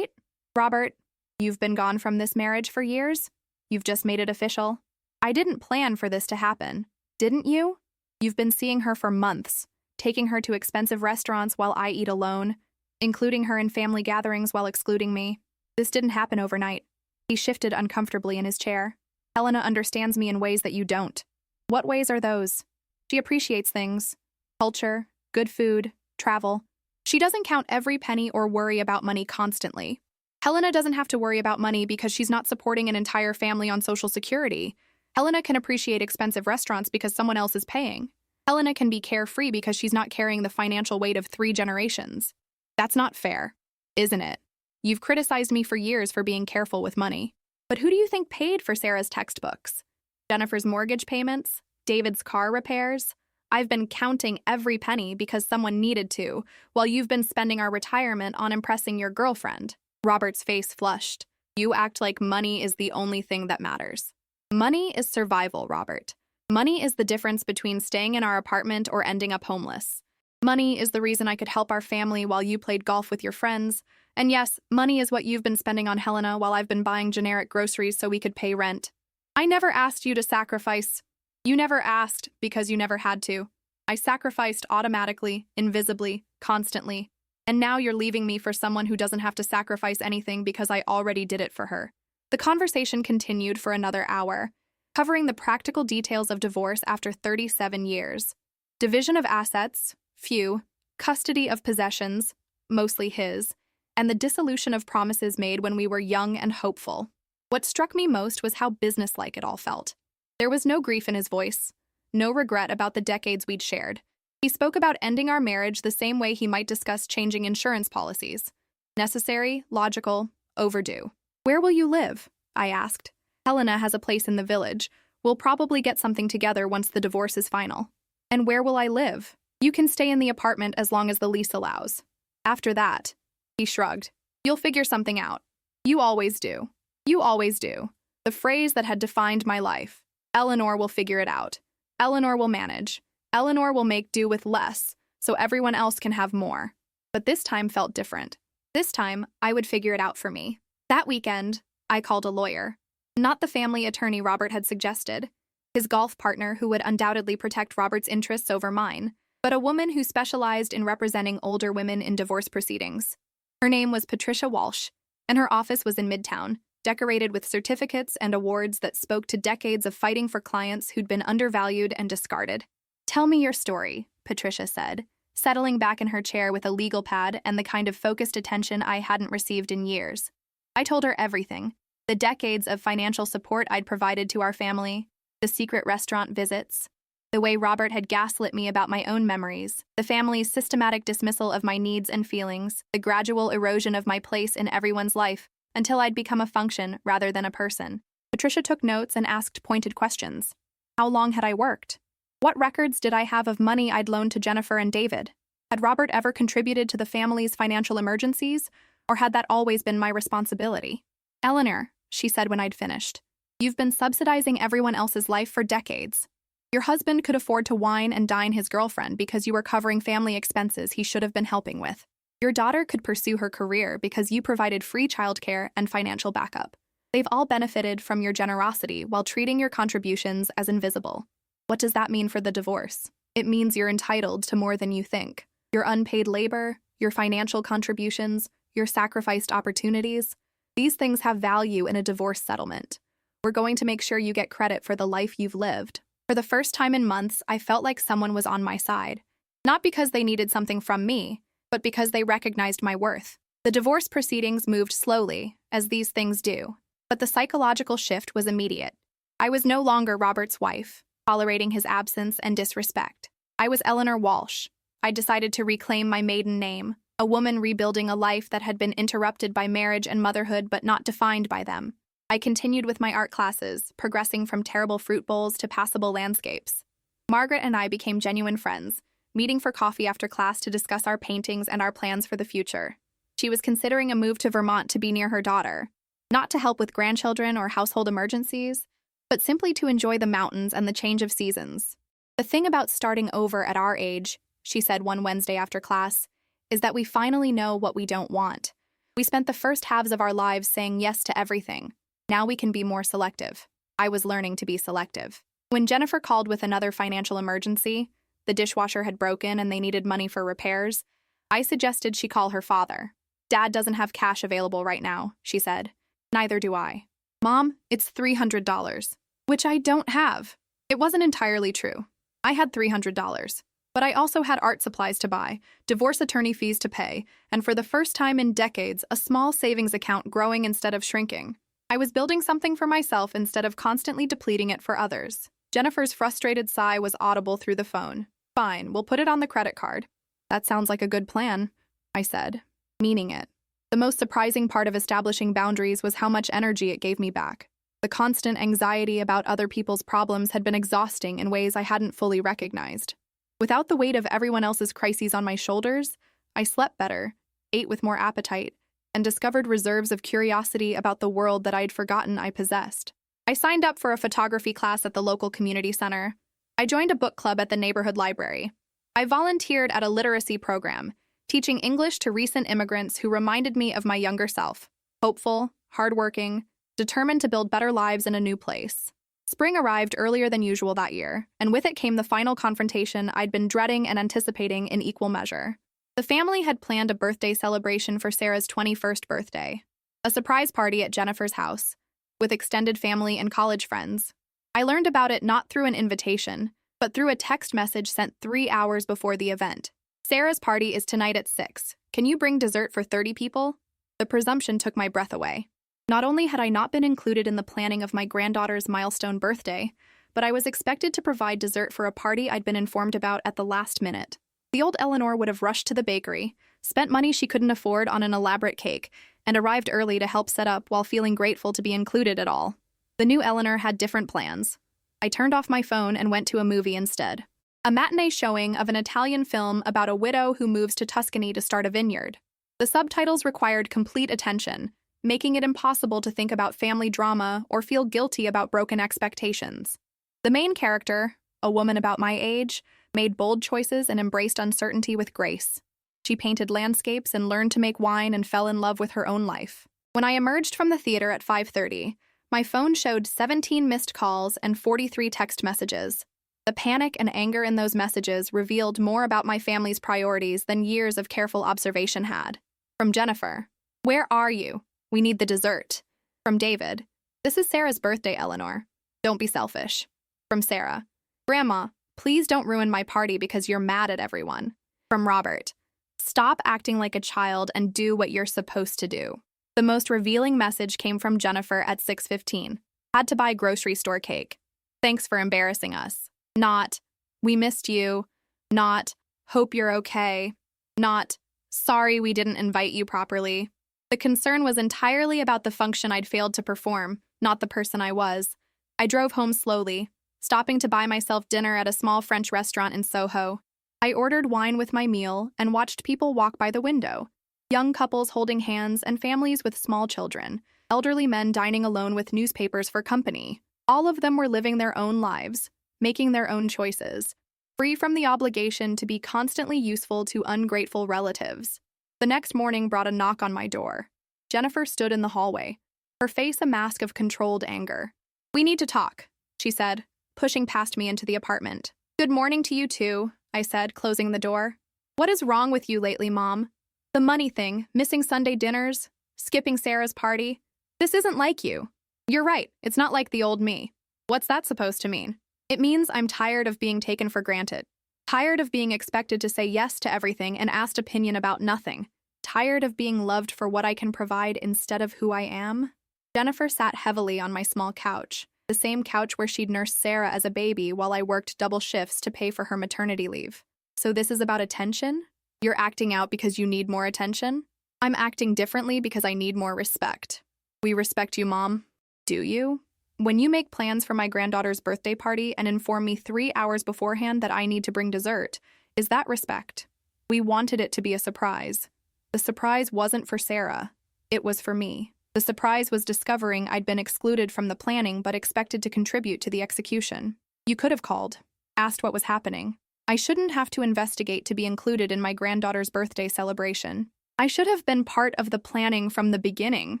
Robert, you've been gone from this marriage for years? You've just made it official? I didn't plan for this to happen, didn't you? You've been seeing her for months, taking her to expensive restaurants while I eat alone, including her in family gatherings while excluding me. This didn't happen overnight. He shifted uncomfortably in his chair. Helena understands me in ways that you don't. What ways are those? She appreciates things. Culture, good food, travel. She doesn't count every penny or worry about money constantly. Helena doesn't have to worry about money because she's not supporting an entire family on Social Security. Helena can appreciate expensive restaurants because someone else is paying. Helena can be carefree because she's not carrying the financial weight of 3 generations. That's not fair, isn't it? You've criticized me for years for being careful with money. But who do you think paid for Sarah's textbooks? Jennifer's mortgage payments? David's car repairs? I've been counting every penny because someone needed to, while you've been spending our retirement on impressing your girlfriend. Robert's face flushed. You act like money is the only thing that matters. Money is survival, Robert. Money is the difference between staying in our apartment or ending up homeless. Money is the reason I could help our family while you played golf with your friends. And yes, money is what you've been spending on Helena while I've been buying generic groceries so we could pay rent. I never asked you to sacrifice. You never asked because you never had to. I sacrificed automatically, invisibly, constantly. And now you're leaving me for someone who doesn't have to sacrifice anything because I already did it for her. The conversation continued for another hour, covering the practical details of divorce after 37 years. Division of assets, few, custody of possessions, mostly his, and the dissolution of promises made when we were young and hopeful. What struck me most was how businesslike it all felt. There was no grief in his voice, no regret about the decades we'd shared. He spoke about ending our marriage the same way he might discuss changing insurance policies. Necessary, logical, overdue. Where will you live? I asked. Helena has a place in the village. We'll probably get something together once the divorce is final. And where will I live? You can stay in the apartment as long as the lease allows. After that, he shrugged. You'll figure something out. You always do. You always do. The phrase that had defined my life. Eleanor will figure it out. Eleanor will manage. Eleanor will make do with less, so everyone else can have more. But this time felt different. This time, I would figure it out for me. That weekend, I called a lawyer. Not the family attorney Robert had suggested, his golf partner who would undoubtedly protect Robert's interests over mine, but a woman who specialized in representing older women in divorce proceedings. Her name was Patricia Walsh, and her office was in Midtown, decorated with certificates and awards that spoke to decades of fighting for clients who'd been undervalued and discarded. Tell me your story, Patricia said, settling back in her chair with a legal pad and the kind of focused attention I hadn't received in years. I told her everything, the decades of financial support I'd provided to our family, the secret restaurant visits, the way Robert had gaslit me about my own memories, the family's systematic dismissal of my needs and feelings, the gradual erosion of my place in everyone's life until I'd become a function rather than a person. Patricia took notes and asked pointed questions. How long had I worked? What records did I have of money I'd loaned to Jennifer and David? Had Robert ever contributed to the family's financial emergencies, or had that always been my responsibility? "Eleanor," she said when I'd finished, "you've been subsidizing everyone else's life for decades. Your husband could afford to wine and dine his girlfriend because you were covering family expenses he should have been helping with. Your daughter could pursue her career because you provided free childcare and financial backup. They've all benefited from your generosity while treating your contributions as invisible. What does that mean for the divorce? It means you're entitled to more than you think. Your unpaid labor, your financial contributions, your sacrificed opportunities, these things have value in a divorce settlement. We're going to make sure you get credit for the life you've lived." For the first time in months, I felt like someone was on my side. Not because they needed something from me, but because they recognized my worth. The divorce proceedings moved slowly, as these things do, but the psychological shift was immediate. I was no longer Robert's wife, tolerating his absence and disrespect. I was Eleanor Walsh. I decided to reclaim my maiden name, a woman rebuilding a life that had been interrupted by marriage and motherhood but not defined by them. I continued with my art classes, progressing from terrible fruit bowls to passable landscapes. Margaret and I became genuine friends, meeting for coffee after class to discuss our paintings and our plans for the future. She was considering a move to Vermont to be near her daughter, not to help with grandchildren or household emergencies, but simply to enjoy the mountains and the change of seasons. "The thing about starting over at our age," she said one Wednesday after class, "is that we finally know what we don't want. We spent the first halves of our lives saying yes to everything. Now we can be more selective." I was learning to be selective. When Jennifer called with another financial emergency, the dishwasher had broken and they needed money for repairs, I suggested she call her father. "Dad doesn't have cash available right now," she said. "Neither do I." "Mom, it's $300, which I don't have." It wasn't entirely true. I had $300, but I also had art supplies to buy, divorce attorney fees to pay, and for the first time in decades, a small savings account growing instead of shrinking. I was building something for myself instead of constantly depleting it for others. Jennifer's frustrated sigh was audible through the phone. "Fine, we'll put it on the credit card." "That sounds like a good plan," I said, meaning it. The most surprising part of establishing boundaries was how much energy it gave me back. The constant anxiety about other people's problems had been exhausting in ways I hadn't fully recognized. Without the weight of everyone else's crises on my shoulders, I slept better, ate with more appetite, and discovered reserves of curiosity about the world that I'd forgotten I possessed. I signed up for a photography class at the local community center. I joined a book club at the neighborhood library. I volunteered at a literacy program, teaching English to recent immigrants who reminded me of my younger self, hopeful, hardworking, determined to build better lives in a new place. Spring arrived earlier than usual that year, and with it came the final confrontation I'd been dreading and anticipating in equal measure. The family had planned a birthday celebration for Sarah's 21st birthday, a surprise party at Jennifer's house, with extended family and college friends. I learned about it not through an invitation, but through a text message sent 3 hours before the event. "Sarah's party is tonight at 6. Can you bring dessert for 30 people? The presumption took my breath away. Not only had I not been included in the planning of my granddaughter's milestone birthday, but I was expected to provide dessert for a party I'd been informed about at the last minute. The old Eleanor would have rushed to the bakery, spent money she couldn't afford on an elaborate cake, and arrived early to help set up while feeling grateful to be included at all. The new Eleanor had different plans. I turned off my phone and went to a movie instead. A matinee showing of an Italian film about a widow who moves to Tuscany to start a vineyard. The subtitles required complete attention, making it impossible to think about family drama or feel guilty about broken expectations. The main character, a woman about my age, made bold choices and embraced uncertainty with grace. She painted landscapes and learned to make wine and fell in love with her own life. When I emerged from the theater at 5:30, my phone showed 17 missed calls and 43 text messages. The panic and anger in those messages revealed more about my family's priorities than years of careful observation had. From Jennifer, "Where are you? We need the dessert." From David, "This is Sarah's birthday, Eleanor. Don't be selfish." From Sarah, "Grandma, please don't ruin my party because you're mad at everyone." From Robert, "Stop acting like a child and do what you're supposed to do." The most revealing message came from Jennifer at 6:15. "Had to buy grocery store cake. Thanks for embarrassing us." Not, "We missed you." Not, "Hope you're okay." Not, "Sorry we didn't invite you properly." The concern was entirely about the function I'd failed to perform, not the person I was. I drove home slowly, stopping to buy myself dinner at a small French restaurant in Soho. I ordered wine with my meal and watched people walk by the window. Young couples holding hands and families with small children, elderly men dining alone with newspapers for company. All of them were living their own lives, making their own choices, free from the obligation to be constantly useful to ungrateful relatives. The next morning brought a knock on my door. Jennifer stood in the hallway, her face a mask of controlled anger. "We need to talk," she said, pushing past me into the apartment. "Good morning to you too," I said, closing the door. "What is wrong with you lately, Mom? The money thing, missing Sunday dinners, skipping Sarah's party. This isn't like you." "You're right, it's not like the old me." "What's that supposed to mean?" "It means I'm tired of being taken for granted. Tired of being expected to say yes to everything and asked opinion about nothing. Tired of being loved for what I can provide instead of who I am." Jennifer sat heavily on my small couch, the same couch where she'd nursed Sarah as a baby while I worked double shifts to pay for her maternity leave. "So this is about attention? You're acting out because you need more attention?" "I'm acting differently because I need more respect." "We respect you, Mom." "Do you? When you make plans for my granddaughter's birthday party and inform me 3 hours beforehand that I need to bring dessert, is that respect?" "We wanted it to be a surprise." "The surprise wasn't for Sarah. It was for me." "The surprise was discovering I'd been excluded from the planning but expected to contribute to the execution." "You could have called, asked what was happening. I shouldn't have to investigate to be included in my granddaughter's birthday celebration. I should have been part of the planning from the beginning."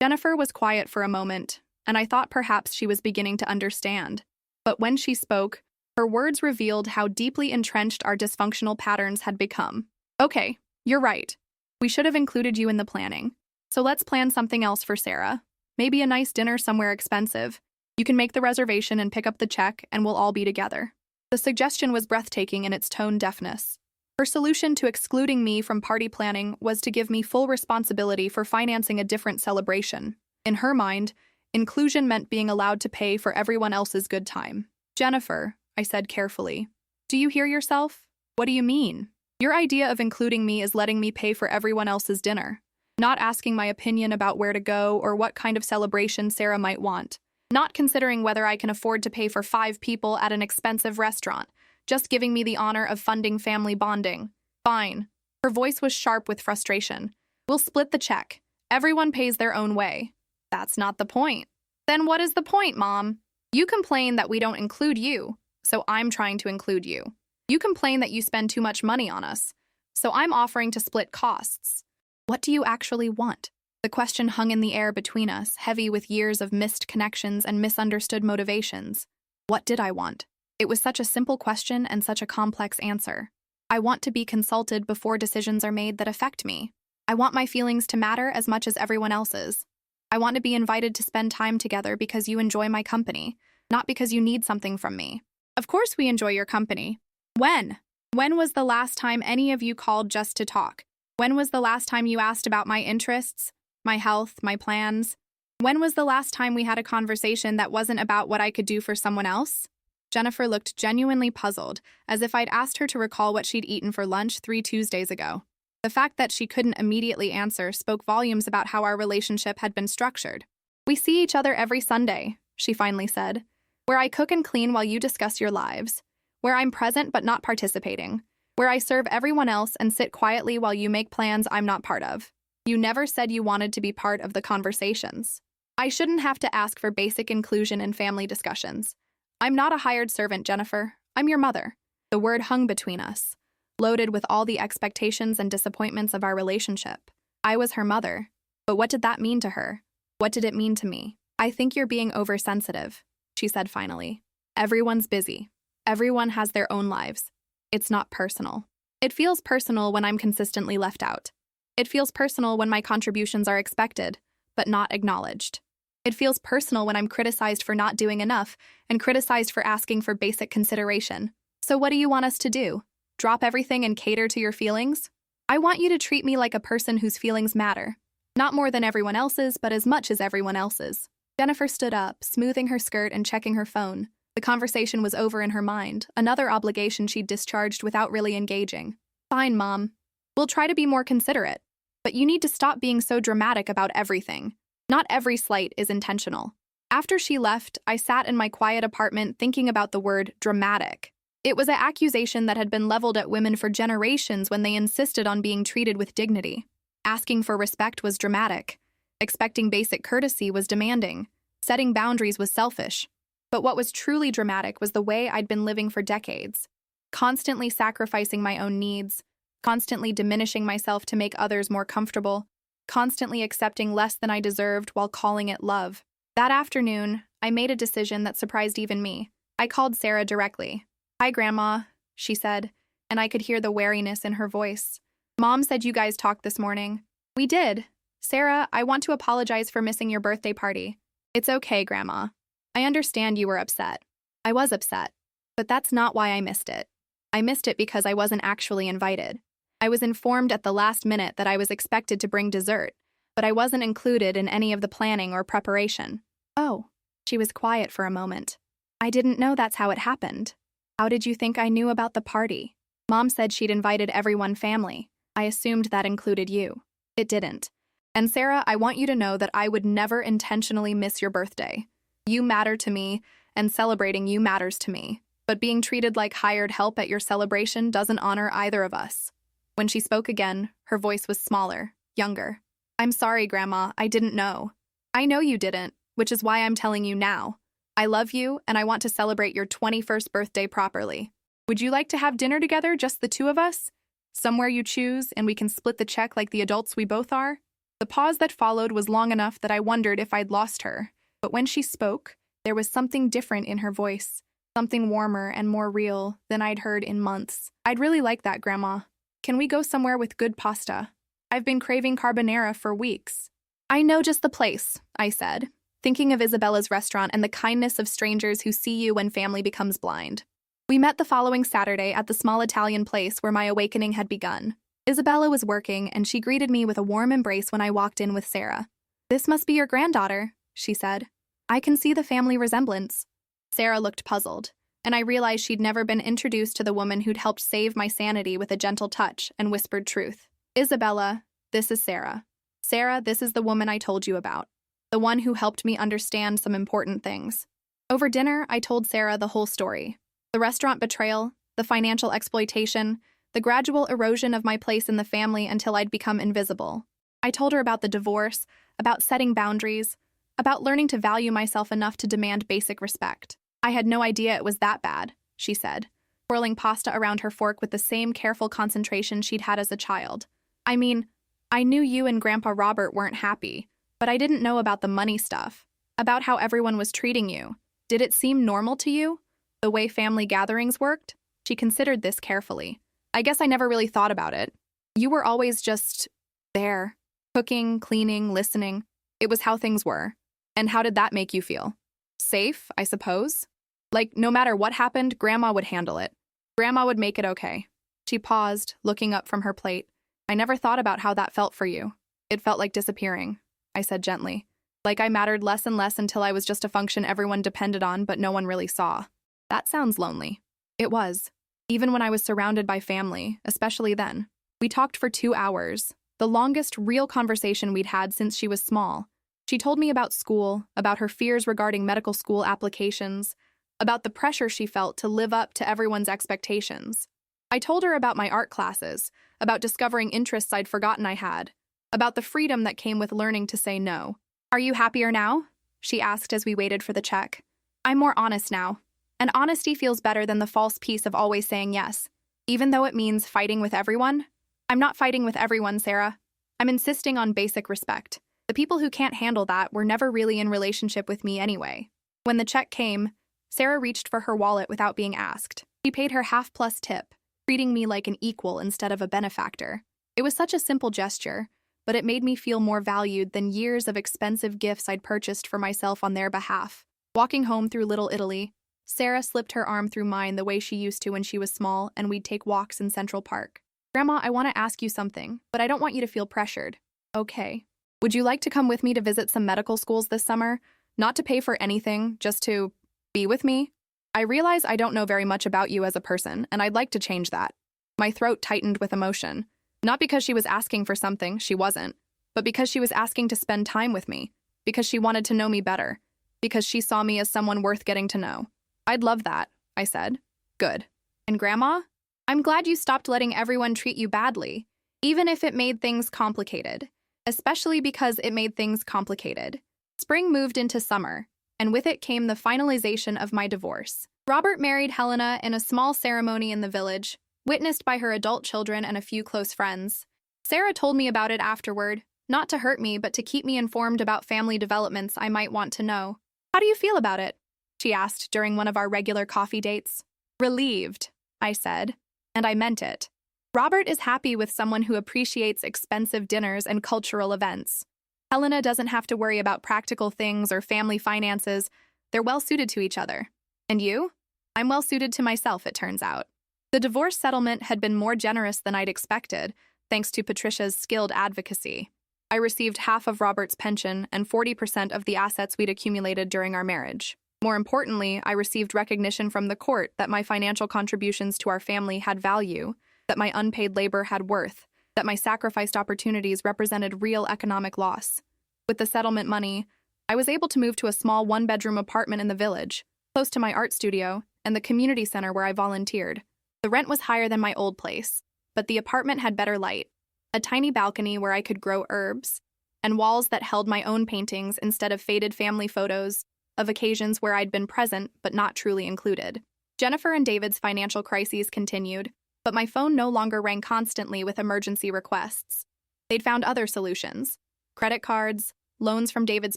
Jennifer was quiet for a moment, and I thought perhaps she was beginning to understand. But when she spoke, her words revealed how deeply entrenched our dysfunctional patterns had become. "Okay, you're right. We should have included you in the planning. So let's plan something else for Sarah. Maybe a nice dinner somewhere expensive. You can make the reservation and pick up the check, and we'll all be together." The suggestion was breathtaking in its tone deafness. Her solution to excluding me from party planning was to give me full responsibility for financing a different celebration. In her mind, inclusion meant being allowed to pay for everyone else's good time. "Jennifer," I said carefully, "do you hear yourself? What do you mean? Your idea of including me is letting me pay for everyone else's dinner, not asking my opinion about where to go or what kind of celebration Sarah might want, not considering whether I can afford to pay for 5 people at an expensive restaurant, just giving me the honor of funding family bonding. Fine." Her voice was sharp with frustration. "We'll split the check. Everyone pays their own way." "That's not the point." "Then what is the point, Mom? You complain that we don't include you, so I'm trying to include you. You complain that you spend too much money on us, so I'm offering to split costs. What do you actually want?" The question hung in the air between us, heavy with years of missed connections and misunderstood motivations. What did I want? It was such a simple question and such a complex answer. I want to be consulted before decisions are made that affect me. I want my feelings to matter as much as everyone else's. I want to be invited to spend time together because you enjoy my company, not because you need something from me. Of course we enjoy your company. When? When was the last time any of you called just to talk? When was the last time you asked about my interests, my health, my plans? When was the last time we had a conversation that wasn't about what I could do for someone else? Jennifer looked genuinely puzzled, as if I'd asked her to recall what she'd eaten for lunch 3 Tuesdays ago. The fact that she couldn't immediately answer spoke volumes about how our relationship had been structured. "We see each other every Sunday," she finally said, "where I cook and clean while you discuss your lives, where I'm present but not participating, where I serve everyone else and sit quietly while you make plans I'm not part of. You never said you wanted to be part of the conversations. I shouldn't have to ask for basic inclusion in family discussions. I'm not a hired servant, Jennifer. I'm your mother." The word hung between us, loaded with all the expectations and disappointments of our relationship. I was her mother, but what did that mean to her? What did it mean to me? "I think you're being oversensitive," she said finally. "Everyone's busy. Everyone has their own lives. It's not personal. It feels personal when I'm consistently left out. It feels personal when my contributions are expected, but not acknowledged. It feels personal when I'm criticized for not doing enough and criticized for asking for basic consideration. So what do you want us to do? Drop everything and cater to your feelings? I want you to treat me like a person whose feelings matter. Not more than everyone else's, but as much as everyone else's." Jennifer stood up, smoothing her skirt and checking her phone. The conversation was over in her mind, another obligation she'd discharged without really engaging. "Fine, Mom. We'll try to be more considerate. But you need to stop being so dramatic about everything. Not every slight is intentional." After she left, I sat in my quiet apartment thinking about the word dramatic. It was an accusation that had been leveled at women for generations when they insisted on being treated with dignity. Asking for respect was dramatic. Expecting basic courtesy was demanding. Setting boundaries was selfish. But what was truly dramatic was the way I'd been living for decades. Constantly sacrificing my own needs, constantly diminishing myself to make others more comfortable, constantly accepting less than I deserved while calling it love. That afternoon, I made a decision that surprised even me. I called Sarah directly. "Hi, Grandma," she said, and I could hear the wariness in her voice. "Mom said you guys talked this morning." "We did. Sarah, I want to apologize for missing your birthday party." "It's okay, Grandma. I understand you were upset." I was upset, but that's not why I missed it. I missed it because I wasn't actually invited. I was informed at the last minute that I was expected to bring dessert, but I wasn't included in any of the planning or preparation. "Oh." She was quiet for a moment. "I didn't know that's how it happened." "How did you think I knew about the party?" "Mom said she'd invited everyone family. I assumed that included you." "It didn't. And Sarah, I want you to know that I would never intentionally miss your birthday. You matter to me, and celebrating you matters to me. But being treated like hired help at your celebration doesn't honor either of us." When she spoke again, her voice was smaller, younger. "I'm sorry, Grandma, I didn't know." "I know you didn't, which is why I'm telling you now. I love you, and I want to celebrate your 21st birthday properly. Would you like to have dinner together, just the two of us? Somewhere you choose, and we can split the check like the adults we both are?" The pause that followed was long enough that I wondered if I'd lost her. But when she spoke, there was something different in her voice. Something warmer and more real than I'd heard in months. "I'd really like that, Grandma. Can we go somewhere with good pasta? I've been craving carbonara for weeks." "I know just the place," I said, thinking of Isabella's restaurant and the kindness of strangers who see you when family becomes blind. We met the following Saturday at the small Italian place where my awakening had begun. Isabella was working, and she greeted me with a warm embrace when I walked in with Sarah. "This must be your granddaughter," she said. "I can see the family resemblance." Sarah looked puzzled, and I realized she'd never been introduced to the woman who'd helped save my sanity with a gentle touch and whispered truth. "Isabella, this is Sarah. Sarah, this is the woman I told you about. The one who helped me understand some important things." Over dinner, I told Sarah the whole story. The restaurant betrayal, the financial exploitation, the gradual erosion of my place in the family until I'd become invisible. I told her about the divorce, about setting boundaries, about learning to value myself enough to demand basic respect. "I had no idea it was that bad," she said, twirling pasta around her fork with the same careful concentration she'd had as a child. "I mean, I knew you and Grandpa Robert weren't happy, but I didn't know about the money stuff, about how everyone was treating you. Did it seem normal to you? The way family gatherings worked?" She considered this carefully. "I guess I never really thought about it. You were always just there, cooking, cleaning, listening. It was how things were. And how did that make you feel? Safe, I suppose? Like, no matter what happened, Grandma would handle it. Grandma would make it okay." She paused, looking up from her plate. "I never thought about how that felt for you. It felt like disappearing," I said gently. "Like I mattered less and less until I was just a function everyone depended on but no one really saw." That sounds lonely. It was. Even when I was surrounded by family, especially then. We talked for 2 hours, the longest real conversation we'd had since she was small. She told me about school, about her fears regarding medical school applications, about the pressure she felt to live up to everyone's expectations. I told her about my art classes, about discovering interests I'd forgotten I had, about the freedom that came with learning to say no. "Are you happier now?" she asked as we waited for the check. "I'm more honest now. And honesty feels better than the false peace of always saying yes, even though it means fighting with everyone." "I'm not fighting with everyone, Sarah. I'm insisting on basic respect. The people who can't handle that were never really in relationship with me anyway." When the check came, Sarah reached for her wallet without being asked. She paid her half-plus tip, treating me like an equal instead of a benefactor. It was such a simple gesture, but it made me feel more valued than years of expensive gifts I'd purchased for myself on their behalf. Walking home through Little Italy, Sarah slipped her arm through mine the way she used to when she was small, and we'd take walks in Central Park. "Grandma, I want to ask you something, but I don't want you to feel pressured." "Okay. Would you like to come with me to visit some medical schools this summer? Not to pay for anything, just to be with me? I realize I don't know very much about you as a person, and I'd like to change that." My throat tightened with emotion. Not because she was asking for something, she wasn't, but because she was asking to spend time with me, because she wanted to know me better, because she saw me as someone worth getting to know. "I'd love that," I said. "Good. And Grandma? I'm glad you stopped letting everyone treat you badly, even if it made things complicated. Especially because it made things complicated. Spring moved into summer, and with it came the finalization of my divorce. Robert married Helena in a small ceremony in the village, witnessed by her adult children and a few close friends. Sarah told me about it afterward, not to hurt me, but to keep me informed about family developments I might want to know. How do you feel about it? She asked during one of our regular coffee dates. Relieved, I said, and I meant it. Robert is happy with someone who appreciates expensive dinners and cultural events. Helena doesn't have to worry about practical things or family finances. They're well suited to each other. And you? I'm well suited to myself, it turns out. The divorce settlement had been more generous than I'd expected, thanks to Patricia's skilled advocacy. I received half of Robert's pension and 40% of the assets we'd accumulated during our marriage. More importantly, I received recognition from the court that my financial contributions to our family had value, that my unpaid labor had worth, that my sacrificed opportunities represented real economic loss. With the settlement money, I was able to move to a small one-bedroom apartment in the village, close to my art studio and the community center where I volunteered. The rent was higher than my old place, but the apartment had better light, a tiny balcony where I could grow herbs, and walls that held my own paintings instead of faded family photos of occasions where I'd been present but not truly included. Jennifer and David's financial crises continued, but my phone no longer rang constantly with emergency requests. They'd found other solutions: credit cards, loans from David's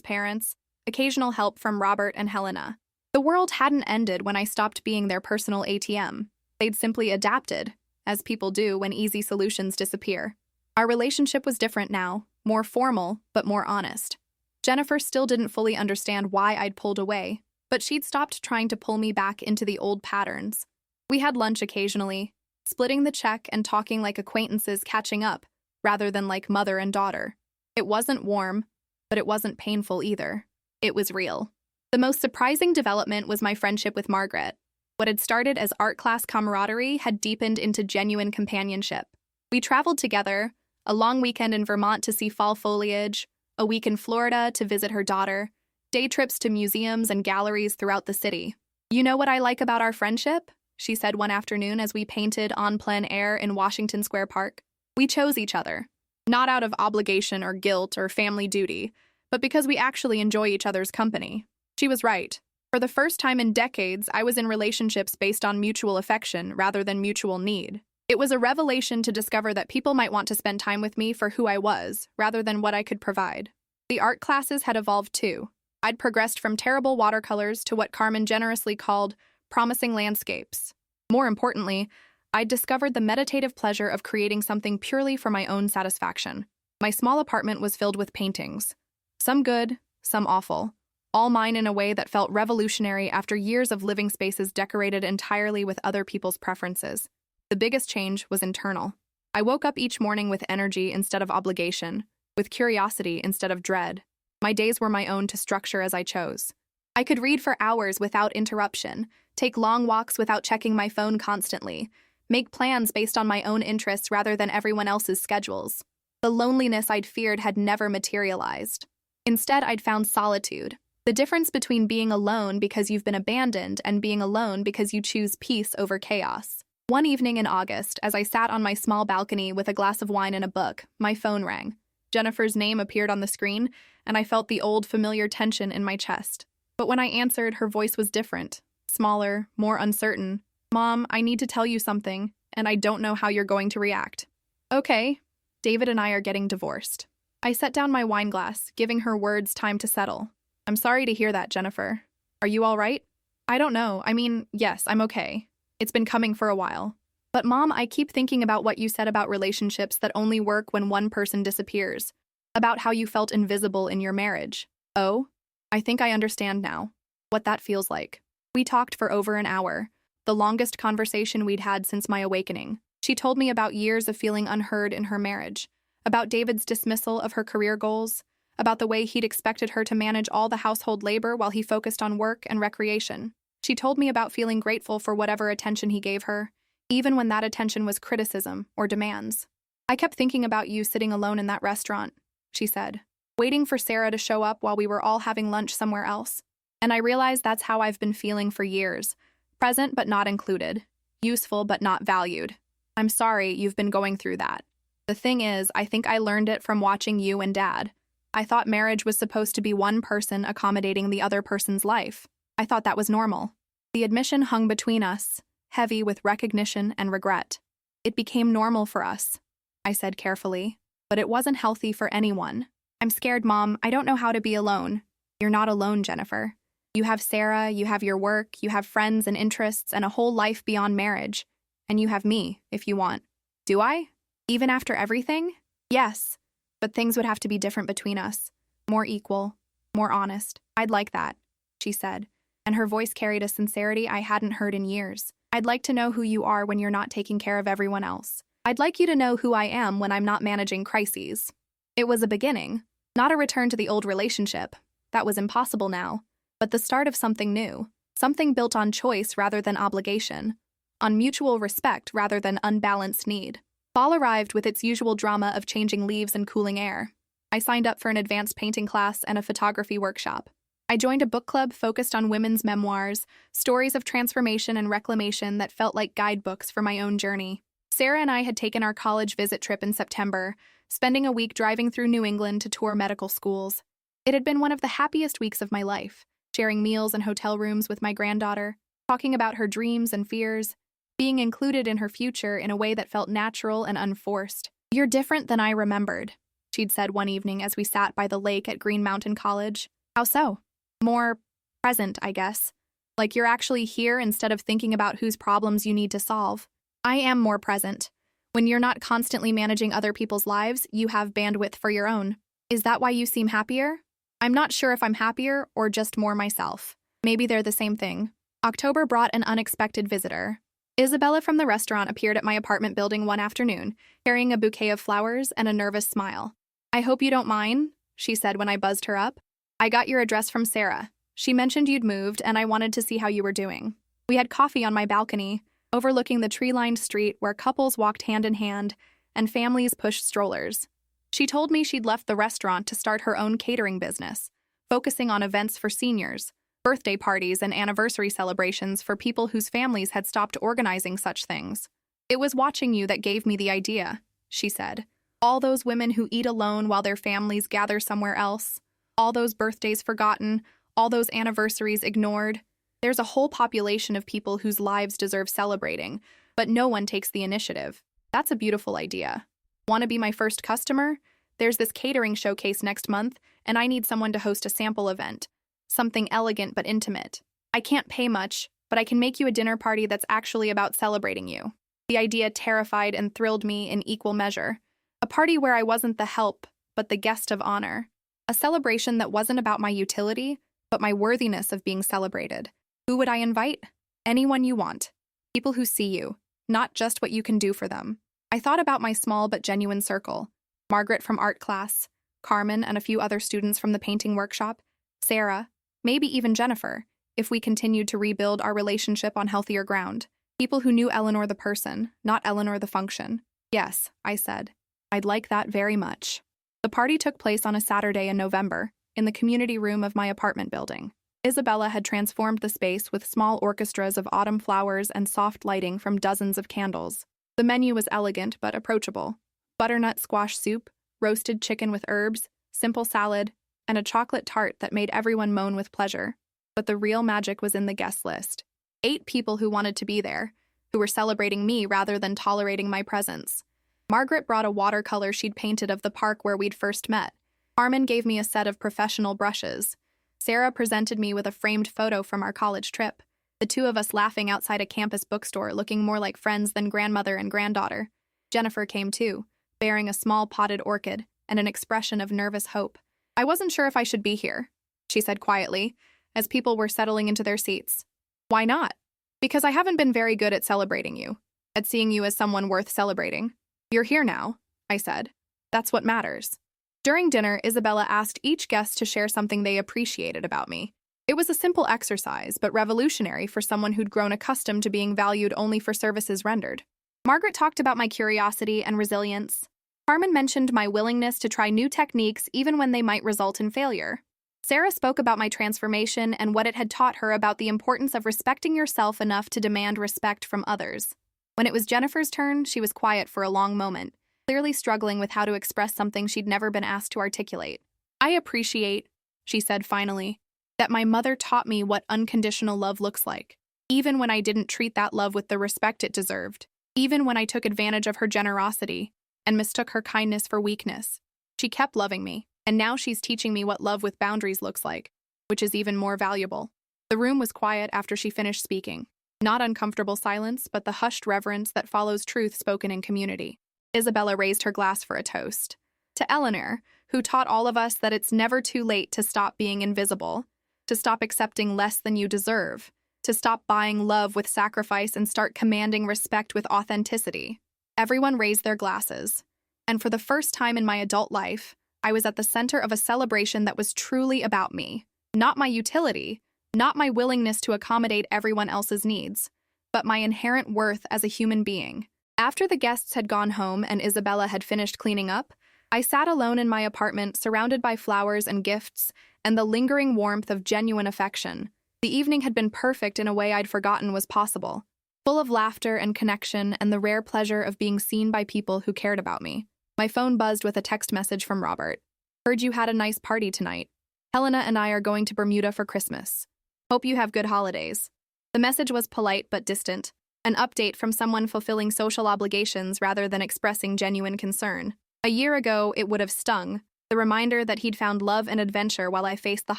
parents, occasional help from Robert and Helena. The world hadn't ended when I stopped being their personal ATM. They'd simply adapted, as people do when easy solutions disappear. Our relationship was different now, more formal, but more honest. Jennifer still didn't fully understand why I'd pulled away, but she'd stopped trying to pull me back into the old patterns. We had lunch occasionally, splitting the check and talking like acquaintances catching up, rather than like mother and daughter. It wasn't warm, but it wasn't painful either. It was real. The most surprising development was my friendship with Margaret. What had started as art class camaraderie had deepened into genuine companionship. We traveled together, a long weekend in Vermont to see fall foliage, a week in Florida to visit her daughter, day trips to museums and galleries throughout the city. You know what I like about our friendship? She said one afternoon as we painted en plein air in Washington Square Park. We chose each other, not out of obligation or guilt or family duty, but because we actually enjoy each other's company. She was right. For the first time in decades, I was in relationships based on mutual affection rather than mutual need. It was a revelation to discover that people might want to spend time with me for who I was, rather than what I could provide. The art classes had evolved too. I'd progressed from terrible watercolors to what Carmen generously called promising landscapes. More importantly, I'd discovered the meditative pleasure of creating something purely for my own satisfaction. My small apartment was filled with paintings. Some good, some awful. All mine in a way that felt revolutionary after years of living spaces decorated entirely with other people's preferences. The biggest change was internal. I woke up each morning with energy instead of obligation, with curiosity instead of dread. My days were my own to structure as I chose. I could read for hours without interruption, take long walks without checking my phone constantly, make plans based on my own interests rather than everyone else's schedules. The loneliness I'd feared had never materialized. Instead, I'd found solitude. The difference between being alone because you've been abandoned and being alone because you choose peace over chaos. One evening in August, as I sat on my small balcony with a glass of wine and a book, my phone rang. Jennifer's name appeared on the screen, and I felt the old familiar tension in my chest. But when I answered, her voice was different, smaller, more uncertain. "Mom, I need to tell you something, and I don't know how you're going to react." "Okay, David and I are getting divorced." I set down my wine glass, giving her words time to settle. "I'm sorry to hear that, Jennifer. Are you all right?" "I don't know. I mean, yes, I'm okay. It's been coming for a while. But Mom, I keep thinking about what you said about relationships that only work when one person disappears. About how you felt invisible in your marriage." "Oh? I think I understand now. What that feels like." We talked for over an hour, the longest conversation we'd had since my awakening. She told me about years of feeling unheard in her marriage, about David's dismissal of her career goals, about the way he'd expected her to manage all the household labor while he focused on work and recreation. She told me about feeling grateful for whatever attention he gave her, even when that attention was criticism or demands. "I kept thinking about you sitting alone in that restaurant," she said, "waiting for Sarah to show up while we were all having lunch somewhere else. And I realized that's how I've been feeling for years, present but not included. useful but not valued. I'm sorry you've been going through that. The thing is, I think I learned it from watching you and Dad. I thought marriage was supposed to be one person accommodating the other person's life. I thought that was normal. The admission hung between us, heavy with recognition and regret. It became normal for us, I said carefully, but it wasn't healthy for anyone. I'm scared, Mom. I don't know how to be alone. You're not alone, Jennifer. You have Sarah, you have your work, you have friends and interests, and a whole life beyond marriage. And you have me, if you want. Do I? Even after everything? Yes. But things would have to be different between us. More equal, more honest. I'd like that, she said, and her voice carried a sincerity I hadn't heard in years. I'd like to know who you are when you're not taking care of everyone else. I'd like you to know who I am when I'm not managing crises. It was a beginning, not a return to the old relationship. That was impossible now, but the start of something new, something built on choice rather than obligation, on mutual respect rather than unbalanced need. Fall arrived with its usual drama of changing leaves and cooling air. I signed up for an advanced painting class and a photography workshop. I joined a book club focused on women's memoirs, stories of transformation and reclamation that felt like guidebooks for my own journey. Sarah and I had taken our college visit trip in September, spending a week driving through New England to tour medical schools. It had been one of the happiest weeks of my life, sharing meals and hotel rooms with my granddaughter, talking about her dreams and fears, being included in her future in a way that felt natural and unforced. You're different than I remembered, she'd said one evening as we sat by the lake at Green Mountain College. How so? More present, I guess. Like you're actually here instead of thinking about whose problems you need to solve. I am more present. When you're not constantly managing other people's lives, you have bandwidth for your own. Is that why you seem happier? I'm not sure if I'm happier or just more myself. Maybe they're the same thing. October brought an unexpected visitor. Isabella from the restaurant appeared at my apartment building one afternoon, carrying a bouquet of flowers and a nervous smile. I hope you don't mind, she said when I buzzed her up. I got your address from Sarah. She mentioned you'd moved, and I wanted to see how you were doing. We had coffee on my balcony, overlooking the tree-lined street where couples walked hand in hand and families pushed strollers. She told me she'd left the restaurant to start her own catering business, focusing on events for seniors, birthday parties and anniversary celebrations for people whose families had stopped organizing such things. It was watching you that gave me the idea, she said. All those women who eat alone while their families gather somewhere else. All those birthdays forgotten, all those anniversaries ignored. There's a whole population of people whose lives deserve celebrating, but no one takes the initiative. That's a beautiful idea. Want to be my first customer? There's this catering showcase next month, and I need someone to host a sample event. Something elegant but intimate. I can't pay much, but I can make you a dinner party that's actually about celebrating you. The idea terrified and thrilled me in equal measure. A party where I wasn't the help, but the guest of honor. A celebration that wasn't about my utility, but my worthiness of being celebrated. Who would I invite? Anyone you want. People who see you, not just what you can do for them. I thought about my small but genuine circle. Margaret from art class, Carmen and a few other students from the painting workshop, Sarah, maybe even Jennifer, if we continued to rebuild our relationship on healthier ground. People who knew Eleanor the person, not Eleanor the function. Yes, I said. I'd like that very much. The party took place on a Saturday in November, in the community room of my apartment building. Isabella had transformed the space with small orchestras of autumn flowers and soft lighting from dozens of candles. The menu was elegant but approachable. Butternut squash soup, roasted chicken with herbs, simple salad, and a chocolate tart that made everyone moan with pleasure. But the real magic was in the guest list. 8 people who wanted to be there, who were celebrating me rather than tolerating my presence. Margaret brought a watercolor she'd painted of the park where we'd first met. Carmen gave me a set of professional brushes. Sarah presented me with a framed photo from our college trip, the two of us laughing outside a campus bookstore looking more like friends than grandmother and granddaughter. Jennifer came too, bearing a small potted orchid and an expression of nervous hope. I wasn't sure if I should be here, she said quietly, as people were settling into their seats. Why not? Because I haven't been very good at celebrating you, at seeing you as someone worth celebrating. You're here now, I said. That's what matters. During dinner, Isabella asked each guest to share something they appreciated about me. It was a simple exercise, but revolutionary for someone who'd grown accustomed to being valued only for services rendered. Margaret talked about my curiosity and resilience. Carmen mentioned my willingness to try new techniques even when they might result in failure. Sarah spoke about my transformation and what it had taught her about the importance of respecting yourself enough to demand respect from others. When it was Jennifer's turn, she was quiet for a long moment, clearly struggling with how to express something she'd never been asked to articulate. "I appreciate," she said finally, "that my mother taught me what unconditional love looks like, even when I didn't treat that love with the respect it deserved, even when I took advantage of her generosity and mistook her kindness for weakness. She kept loving me, and now she's teaching me what love with boundaries looks like, which is even more valuable." The room was quiet after she finished speaking. Not uncomfortable silence, but the hushed reverence that follows truth spoken in community. Isabella raised her glass for a toast. To Eleanor, who taught all of us that it's never too late to stop being invisible, to stop accepting less than you deserve, to stop buying love with sacrifice and start commanding respect with authenticity. Everyone raised their glasses. And for the first time in my adult life, I was at the center of a celebration that was truly about me. Not my utility, not my willingness to accommodate everyone else's needs, but my inherent worth as a human being. After the guests had gone home and Isabella had finished cleaning up, I sat alone in my apartment, surrounded by flowers and gifts and the lingering warmth of genuine affection. The evening had been perfect in a way I'd forgotten was possible, full of laughter and connection and the rare pleasure of being seen by people who cared about me. My phone buzzed with a text message from Robert. "Heard you had a nice party tonight. Helena and I are going to Bermuda for Christmas. Hope you have good holidays." The message was polite but distant, an update from someone fulfilling social obligations rather than expressing genuine concern. A year ago, it would have stung, the reminder that he'd found love and adventure while I faced the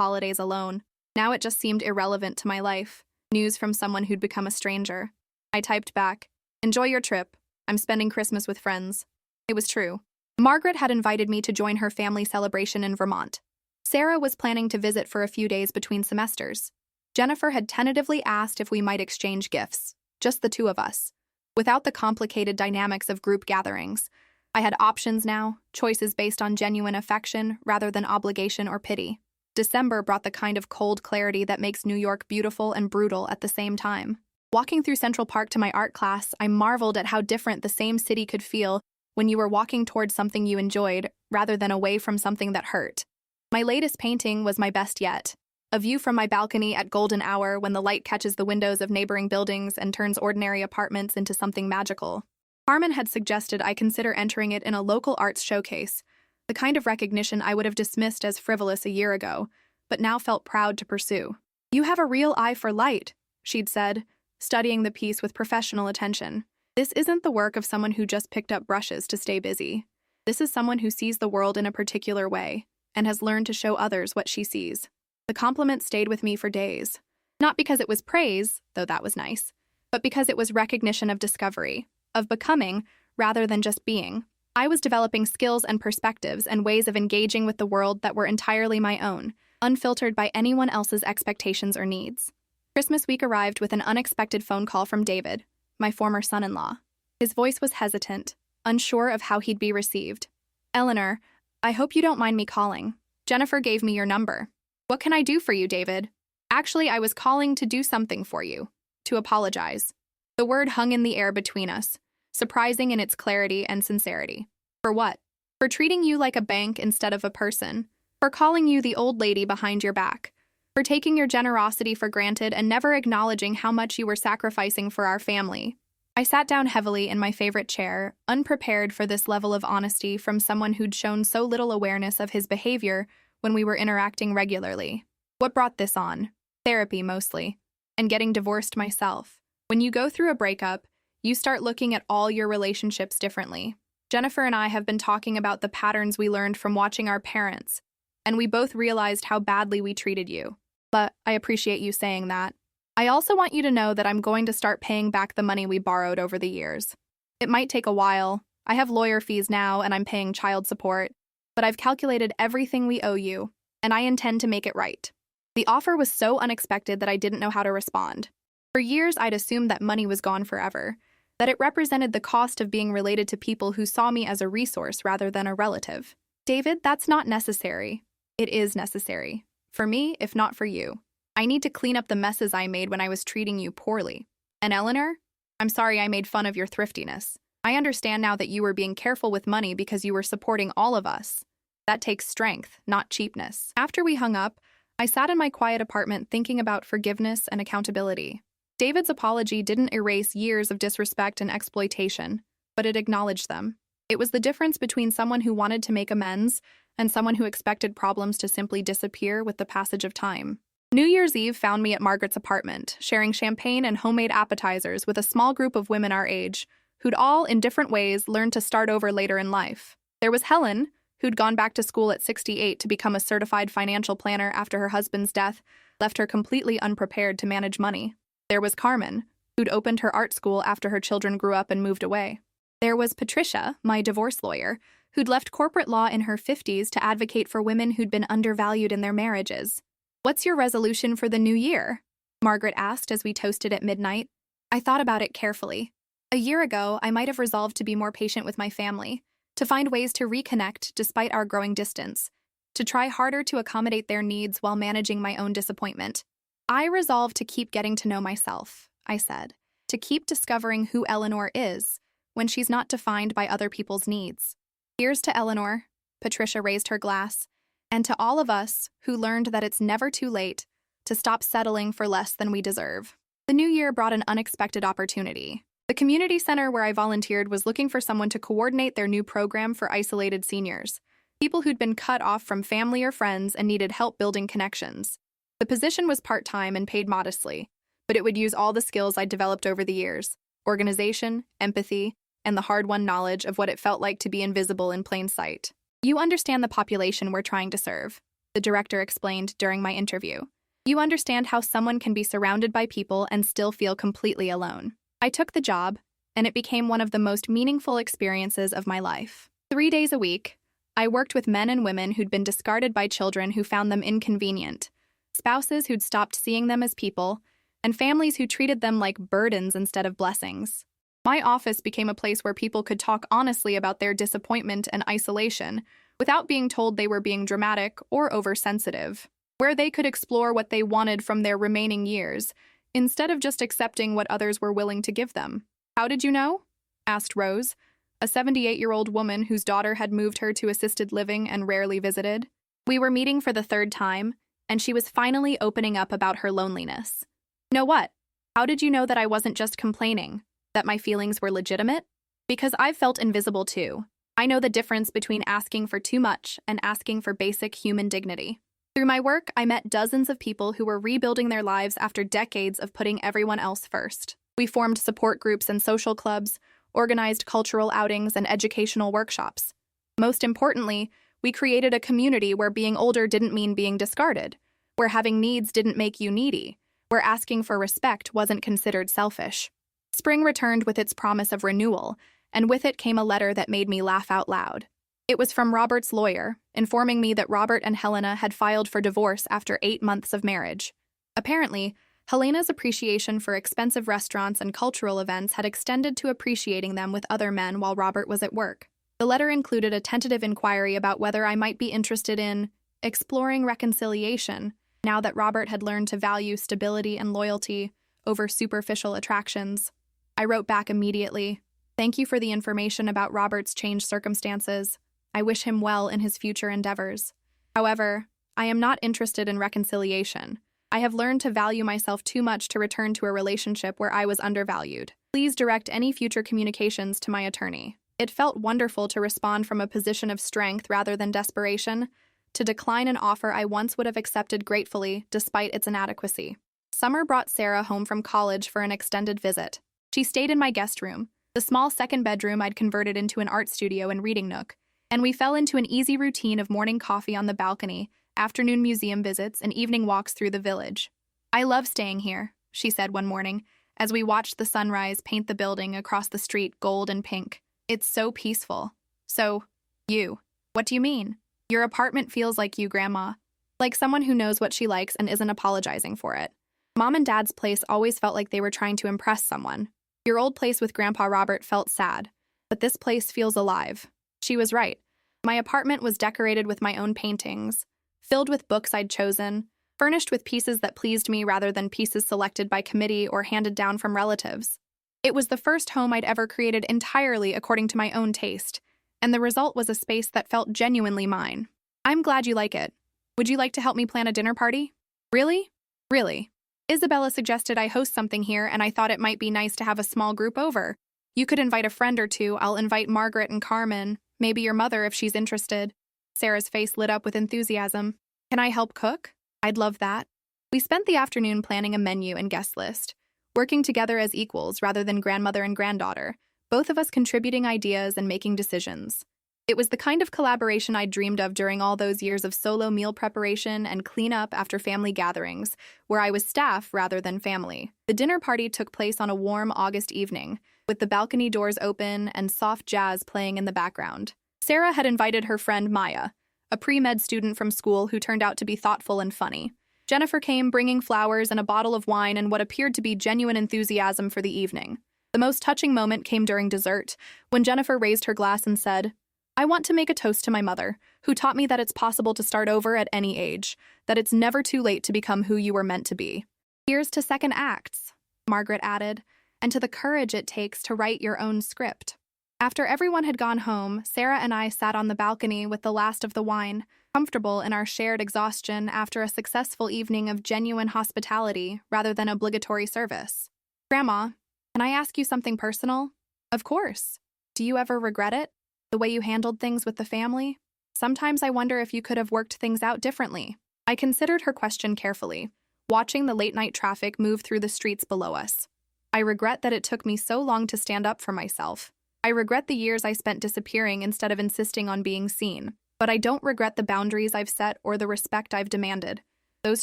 holidays alone. Now it just seemed irrelevant to my life, news from someone who'd become a stranger. I typed back, "Enjoy your trip. I'm spending Christmas with friends." It was true. Margaret had invited me to join her family celebration in Vermont. Sarah was planning to visit for a few days between semesters. Jennifer had tentatively asked if we might exchange gifts, just the two of us. Without the complicated dynamics of group gatherings, I had options now, choices based on genuine affection rather than obligation or pity. December brought the kind of cold clarity that makes New York beautiful and brutal at the same time. Walking through Central Park to my art class, I marveled at how different the same city could feel when you were walking towards something you enjoyed rather than away from something that hurt. My latest painting was my best yet. A view from my balcony at golden hour when the light catches the windows of neighboring buildings and turns ordinary apartments into something magical. Harmon had suggested I consider entering it in a local arts showcase, the kind of recognition I would have dismissed as frivolous a year ago, but now felt proud to pursue. "You have a real eye for light," she'd said, studying the piece with professional attention. "This isn't the work of someone who just picked up brushes to stay busy. This is someone who sees the world in a particular way and has learned to show others what she sees." The compliment stayed with me for days. Not because it was praise, though that was nice, but because it was recognition of discovery, of becoming, rather than just being. I was developing skills and perspectives and ways of engaging with the world that were entirely my own, unfiltered by anyone else's expectations or needs. Christmas week arrived with an unexpected phone call from David, my former son-in-law. His voice was hesitant, unsure of how he'd be received. "Eleanor, I hope you don't mind me calling. Jennifer gave me your number." "What can I do for you, David?" "Actually, I was calling to do something for you. To apologize." The word hung in the air between us, surprising in its clarity and sincerity. "For what?" "For treating you like a bank instead of a person. For calling you the old lady behind your back. For taking your generosity for granted and never acknowledging how much you were sacrificing for our family." I sat down heavily in my favorite chair, unprepared for this level of honesty from someone who'd shown so little awareness of his behavior when we were interacting regularly. What brought this on? Therapy, mostly. And getting divorced myself. When you go through a breakup, you start looking at all your relationships differently. Jennifer and I have been talking about the patterns we learned from watching our parents, and we both realized how badly we treated you. But I appreciate you saying that. I also want you to know that I'm going to start paying back the money we borrowed over the years. It might take a while. I have lawyer fees now, and I'm paying child support. But I've calculated everything we owe you, and I intend to make it right. The offer was so unexpected that I didn't know how to respond. For years, I'd assumed that money was gone forever, that it represented the cost of being related to people who saw me as a resource rather than a relative. "David, that's not necessary." "It is necessary. For me, if not for you. I need to clean up the messes I made when I was treating you poorly. And Eleanor, I'm sorry I made fun of your thriftiness. I understand now that you were being careful with money because you were supporting all of us. That takes strength, not cheapness." After we hung up, I sat in my quiet apartment thinking about forgiveness and accountability. David's apology didn't erase years of disrespect and exploitation, but it acknowledged them. It was the difference between someone who wanted to make amends and someone who expected problems to simply disappear with the passage of time. New Year's Eve found me at Margaret's apartment, sharing champagne and homemade appetizers with a small group of women our age, who'd all, in different ways, learned to start over later in life. There was Helen, who'd gone back to school at 68 to become a certified financial planner after her husband's death left her completely unprepared to manage money. There was Carmen, who'd opened her art school after her children grew up and moved away. There was Patricia, my divorce lawyer, who'd left corporate law in her 50s to advocate for women who'd been undervalued in their marriages. "What's your resolution for the new year?" Margaret asked as we toasted at midnight. I thought about it carefully. A year ago, I might have resolved to be more patient with my family, to find ways to reconnect despite our growing distance, to try harder to accommodate their needs while managing my own disappointment. I resolved to keep getting to know myself, I said, to keep discovering who Eleanor is when she's not defined by other people's needs. Here's to Eleanor, Patricia raised her glass, and to all of us who learned that it's never too late to stop settling for less than we deserve. The new year brought an unexpected opportunity. The community center where I volunteered was looking for someone to coordinate their new program for isolated seniors, people who'd been cut off from family or friends and needed help building connections. The position was part-time and paid modestly, but it would use all the skills I'd developed over the years: organization, empathy, and the hard-won knowledge of what it felt like to be invisible in plain sight. "You understand the population we're trying to serve," the director explained during my interview. "You understand how someone can be surrounded by people and still feel completely alone." I took the job, and it became one of the most meaningful experiences of my life. 3 days a week, I worked with men and women who'd been discarded by children who found them inconvenient, spouses who'd stopped seeing them as people, and families who treated them like burdens instead of blessings. My office became a place where people could talk honestly about their disappointment and isolation without being told they were being dramatic or oversensitive, where they could explore what they wanted from their remaining years instead of just accepting what others were willing to give them. "How did you know?" asked Rose, a 78-year-old woman whose daughter had moved her to assisted living and rarely visited. We were meeting for the 3rd time, and she was finally opening up about her loneliness. "Know what? How did you know that I wasn't just complaining, that my feelings were legitimate? Because I've felt invisible too. I know the difference between asking for too much and asking for basic human dignity." Through my work, I met dozens of people who were rebuilding their lives after decades of putting everyone else first. We formed support groups and social clubs, organized cultural outings and educational workshops. Most importantly, we created a community where being older didn't mean being discarded, where having needs didn't make you needy, where asking for respect wasn't considered selfish. Spring returned with its promise of renewal, and with it came a letter that made me laugh out loud. It was from Robert's lawyer, informing me that Robert and Helena had filed for divorce after 8 months of marriage. Apparently, Helena's appreciation for expensive restaurants and cultural events had extended to appreciating them with other men while Robert was at work. The letter included a tentative inquiry about whether I might be interested in exploring reconciliation now that Robert had learned to value stability and loyalty over superficial attractions. I wrote back immediately, "Thank you for the information about Robert's changed circumstances. I wish him well in his future endeavors. However, I am not interested in reconciliation. I have learned to value myself too much to return to a relationship where I was undervalued. Please direct any future communications to my attorney." It felt wonderful to respond from a position of strength rather than desperation, to decline an offer I once would have accepted gratefully despite its inadequacy. Summer brought Sarah home from college for an extended visit. She stayed in my guest room, the small second bedroom I'd converted into an art studio and reading nook, and we fell into an easy routine of morning coffee on the balcony, afternoon museum visits, and evening walks through the village. "I love staying here," she said one morning, as we watched the sunrise paint the building across the street gold and pink. "It's so peaceful." "So, you. What do you mean?" "Your apartment feels like you, Grandma. Like someone who knows what she likes and isn't apologizing for it. Mom and Dad's place always felt like they were trying to impress someone. Your old place with Grandpa Robert felt sad, but this place feels alive." She was right. My apartment was decorated with my own paintings, filled with books I'd chosen, furnished with pieces that pleased me rather than pieces selected by committee or handed down from relatives. It was the first home I'd ever created entirely according to my own taste, and the result was a space that felt genuinely mine. "I'm glad you like it," Would you like to help me plan a dinner party? Really? Really? Isabella suggested I host something here, and I thought it might be nice to have a small group over. You could invite a friend or two. I'll invite Margaret and Carmen, maybe your mother if she's interested. Sarah's face lit up with enthusiasm. Can I help cook? I'd love that. We spent the afternoon planning a menu and guest list, working together as equals rather than grandmother and granddaughter, both of us contributing ideas and making decisions. It was the kind of collaboration I'd dreamed of during all those years of solo meal preparation and cleanup after family gatherings, where I was staff rather than family. The dinner party took place on a warm August evening, with the balcony doors open and soft jazz playing in the background. Sarah had invited her friend Maya, a pre-med student from school who turned out to be thoughtful and funny. Jennifer came bringing flowers and a bottle of wine and what appeared to be genuine enthusiasm for the evening. The most touching moment came during dessert, when Jennifer raised her glass and said, "I want to make a toast to my mother, who taught me that it's possible to start over at any age, that it's never too late to become who you were meant to be. Here's to second acts," Margaret added, "and to the courage it takes to write your own script." After everyone had gone home, Sarah and I sat on the balcony with the last of the wine, comfortable in our shared exhaustion after a successful evening of genuine hospitality rather than obligatory service. "Grandma, can I ask you something personal?" "Of course. Do you ever regret it? The way you handled things with the family? Sometimes I wonder if you could have worked things out differently." I considered her question carefully, watching the late-night traffic move through the streets below us. "I regret that it took me so long to stand up for myself. I regret the years I spent disappearing instead of insisting on being seen. But I don't regret the boundaries I've set or the respect I've demanded. Those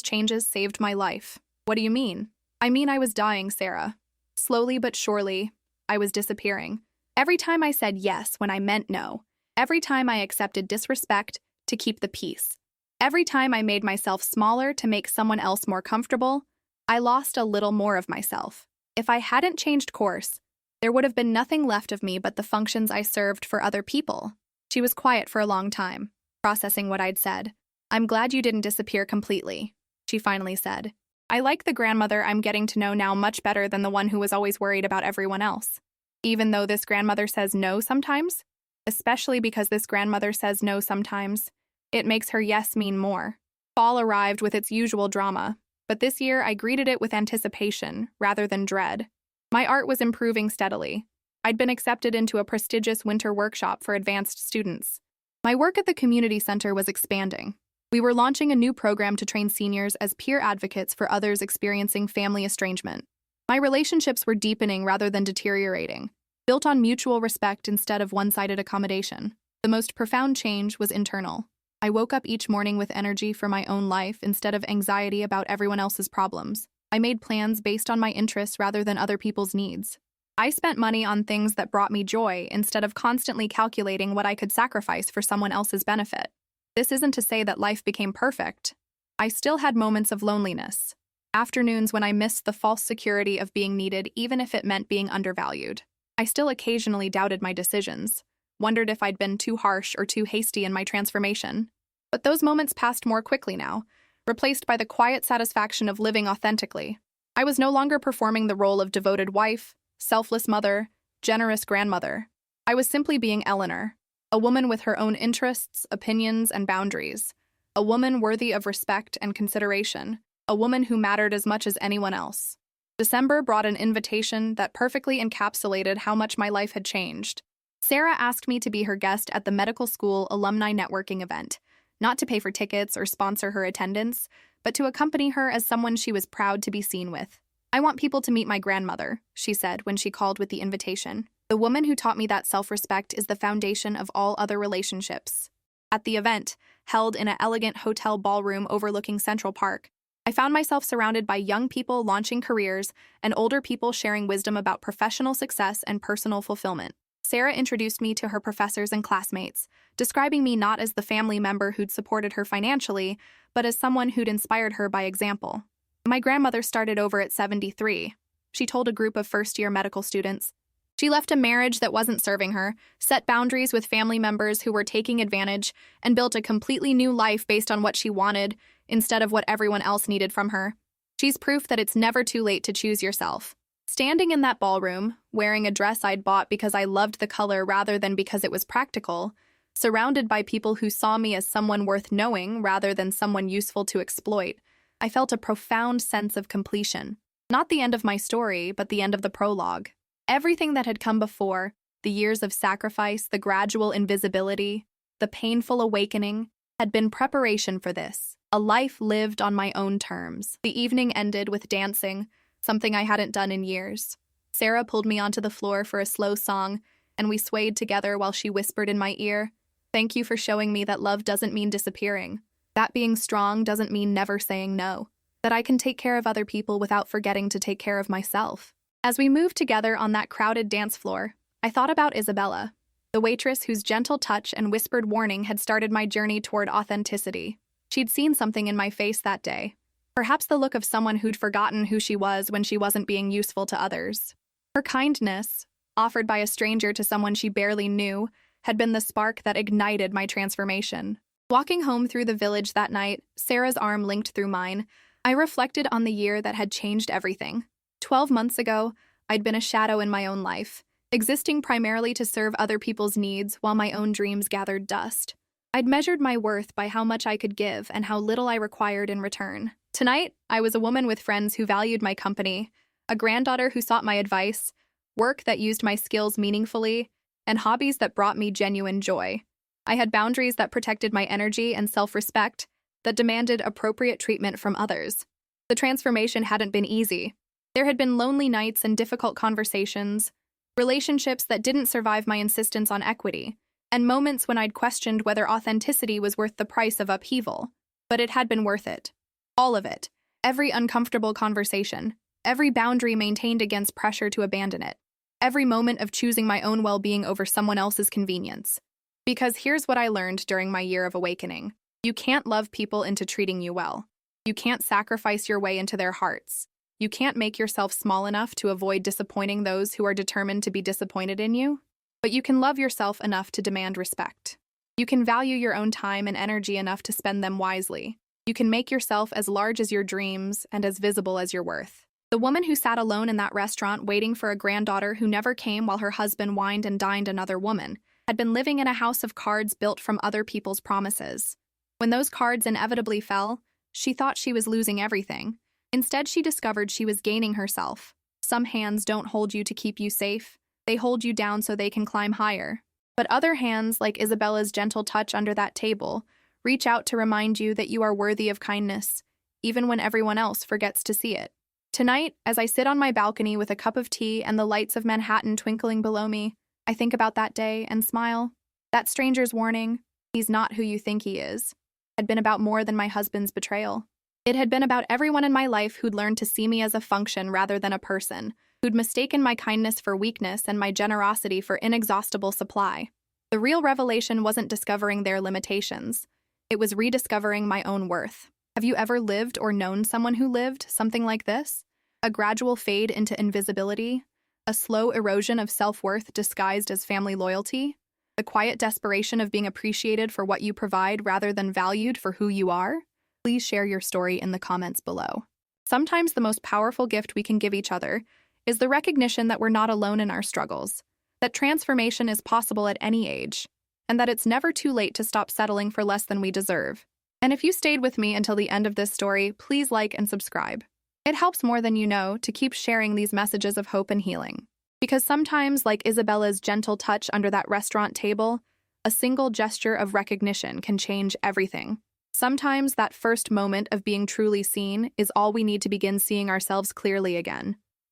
changes saved my life." "What do you mean?" "I mean I was dying, Sarah. Slowly but surely, I was disappearing. Every time I said yes when I meant no. Every time I accepted disrespect to keep the peace. Every time I made myself smaller to make someone else more comfortable, I lost a little more of myself. If I hadn't changed course, there would have been nothing left of me but the functions I served for other people." She was quiet for a long time, processing what I'd said. "I'm glad you didn't disappear completely," she finally said. "I like the grandmother I'm getting to know now much better than the one who was always worried about everyone else. Even though this grandmother says no sometimes, especially because this grandmother says no sometimes, it makes her yes mean more." Fall arrived with its usual drama, but this year I greeted it with anticipation rather than dread. My art was improving steadily. I'd been accepted into a prestigious winter workshop for advanced students. My work at the community center was expanding. We were launching a new program to train seniors as peer advocates for others experiencing family estrangement. My relationships were deepening rather than deteriorating, built on mutual respect instead of one-sided accommodation. The most profound change was internal. I woke up each morning with energy for my own life instead of anxiety about everyone else's problems. I made plans based on my interests rather than other people's needs. I spent money on things that brought me joy instead of constantly calculating what I could sacrifice for someone else's benefit. This isn't to say that life became perfect. I still had moments of loneliness, afternoons when I missed the false security of being needed even if it meant being undervalued. I still occasionally doubted my decisions, wondered if I'd been too harsh or too hasty in my transformation. But those moments passed more quickly now, replaced by the quiet satisfaction of living authentically. I was no longer performing the role of devoted wife, selfless mother, generous grandmother. I was simply being Eleanor, a woman with her own interests, opinions, and boundaries, a woman worthy of respect and consideration, a woman who mattered as much as anyone else. December brought an invitation that perfectly encapsulated how much my life had changed. Sarah asked me to be her guest at the medical school alumni networking event, not to pay for tickets or sponsor her attendance, but to accompany her as someone she was proud to be seen with. "I want people to meet my grandmother," she said when she called with the invitation. "The woman who taught me that self-respect is the foundation of all other relationships." At the event, held in an elegant hotel ballroom overlooking Central Park, I found myself surrounded by young people launching careers and older people sharing wisdom about professional success and personal fulfillment. Sarah introduced me to her professors and classmates, describing me not as the family member who'd supported her financially, but as someone who'd inspired her by example. "My grandmother started over at 73, she told a group of first-year medical students. She left a marriage that wasn't serving her, set boundaries with family members who were taking advantage, and built a completely new life based on what she wanted instead of what everyone else needed from her. She's proof that it's never too late to choose yourself." Standing in that ballroom, wearing a dress I'd bought because I loved the color rather than because it was practical, Surrounded by people who saw me as someone worth knowing rather than someone useful to exploit, I felt a profound sense of completion. Not the end of my story, but the end of the prologue. Everything that had come before, the years of sacrifice, the gradual invisibility, the painful awakening, had been preparation for this, a life lived on my own terms. The evening ended with dancing, something I hadn't done in years. Sarah pulled me onto the floor for a slow song, and we swayed together while she whispered in my ear, "Thank you for showing me that love doesn't mean disappearing. That being strong doesn't mean never saying no. That I can take care of other people without forgetting to take care of myself." As we moved together on that crowded dance floor, I thought about Isabella, the waitress whose gentle touch and whispered warning had started my journey toward authenticity. She'd seen something in my face that day, perhaps the look of someone who'd forgotten who she was when she wasn't being useful to others. Her kindness, offered by a stranger to someone she barely knew, had been the spark that ignited my transformation. Walking home through the village that night, Sarah's arm linked through mine, I reflected on the year that had changed everything. 12 months ago, I'd been a shadow in my own life, existing primarily to serve other people's needs while my own dreams gathered dust. I'd measured my worth by how much I could give and how little I required in return. Tonight, I was a woman with friends who valued my company, a granddaughter who sought my advice, work that used my skills meaningfully, and hobbies that brought me genuine joy. I had boundaries that protected my energy and self-respect, that demanded appropriate treatment from others. The transformation hadn't been easy. There had been lonely nights and difficult conversations, relationships that didn't survive my insistence on equity, and moments when I'd questioned whether authenticity was worth the price of upheaval. But it had been worth it. All of it. Every uncomfortable conversation. Every boundary maintained against pressure to abandon it. Every moment of choosing my own well-being over someone else's convenience. Because here's what I learned during my year of awakening. You can't love people into treating you well. You can't sacrifice your way into their hearts. You can't make yourself small enough to avoid disappointing those who are determined to be disappointed in you. But you can love yourself enough to demand respect. You can value your own time and energy enough to spend them wisely. You can make yourself as large as your dreams and as visible as your worth. The woman who sat alone in that restaurant waiting for a granddaughter who never came while her husband wined and dined another woman had been living in a house of cards built from other people's promises. When those cards inevitably fell, she thought she was losing everything. Instead, she discovered she was gaining herself. Some hands don't hold you to keep you safe. They hold you down so they can climb higher. But other hands, like Isabella's gentle touch under that table, reach out to remind you that you are worthy of kindness, even when everyone else forgets to see it. Tonight, as I sit on my balcony with a cup of tea and the lights of Manhattan twinkling below me, I think about that day and smile. That stranger's warning, "He's not who you think he is," had been about more than my husband's betrayal. It had been about everyone in my life who'd learned to see me as a function rather than a person, who'd mistaken my kindness for weakness and my generosity for inexhaustible supply. The real revelation wasn't discovering their limitations. It was rediscovering my own worth. Have you ever lived or known someone who lived something like this? A gradual fade into invisibility? A slow erosion of self-worth disguised as family loyalty? The quiet desperation of being appreciated for what you provide rather than valued for who you are? Please share your story in the comments below. Sometimes the most powerful gift we can give each other is the recognition that we're not alone in our struggles, that transformation is possible at any age, and that it's never too late to stop settling for less than we deserve. And if you stayed with me until the end of this story, please like and subscribe. It helps more than you know to keep sharing these messages of hope and healing. Because sometimes, like Isabella's gentle touch under that restaurant table, a single gesture of recognition can change everything. Sometimes that first moment of being truly seen is all we need to begin seeing ourselves clearly again.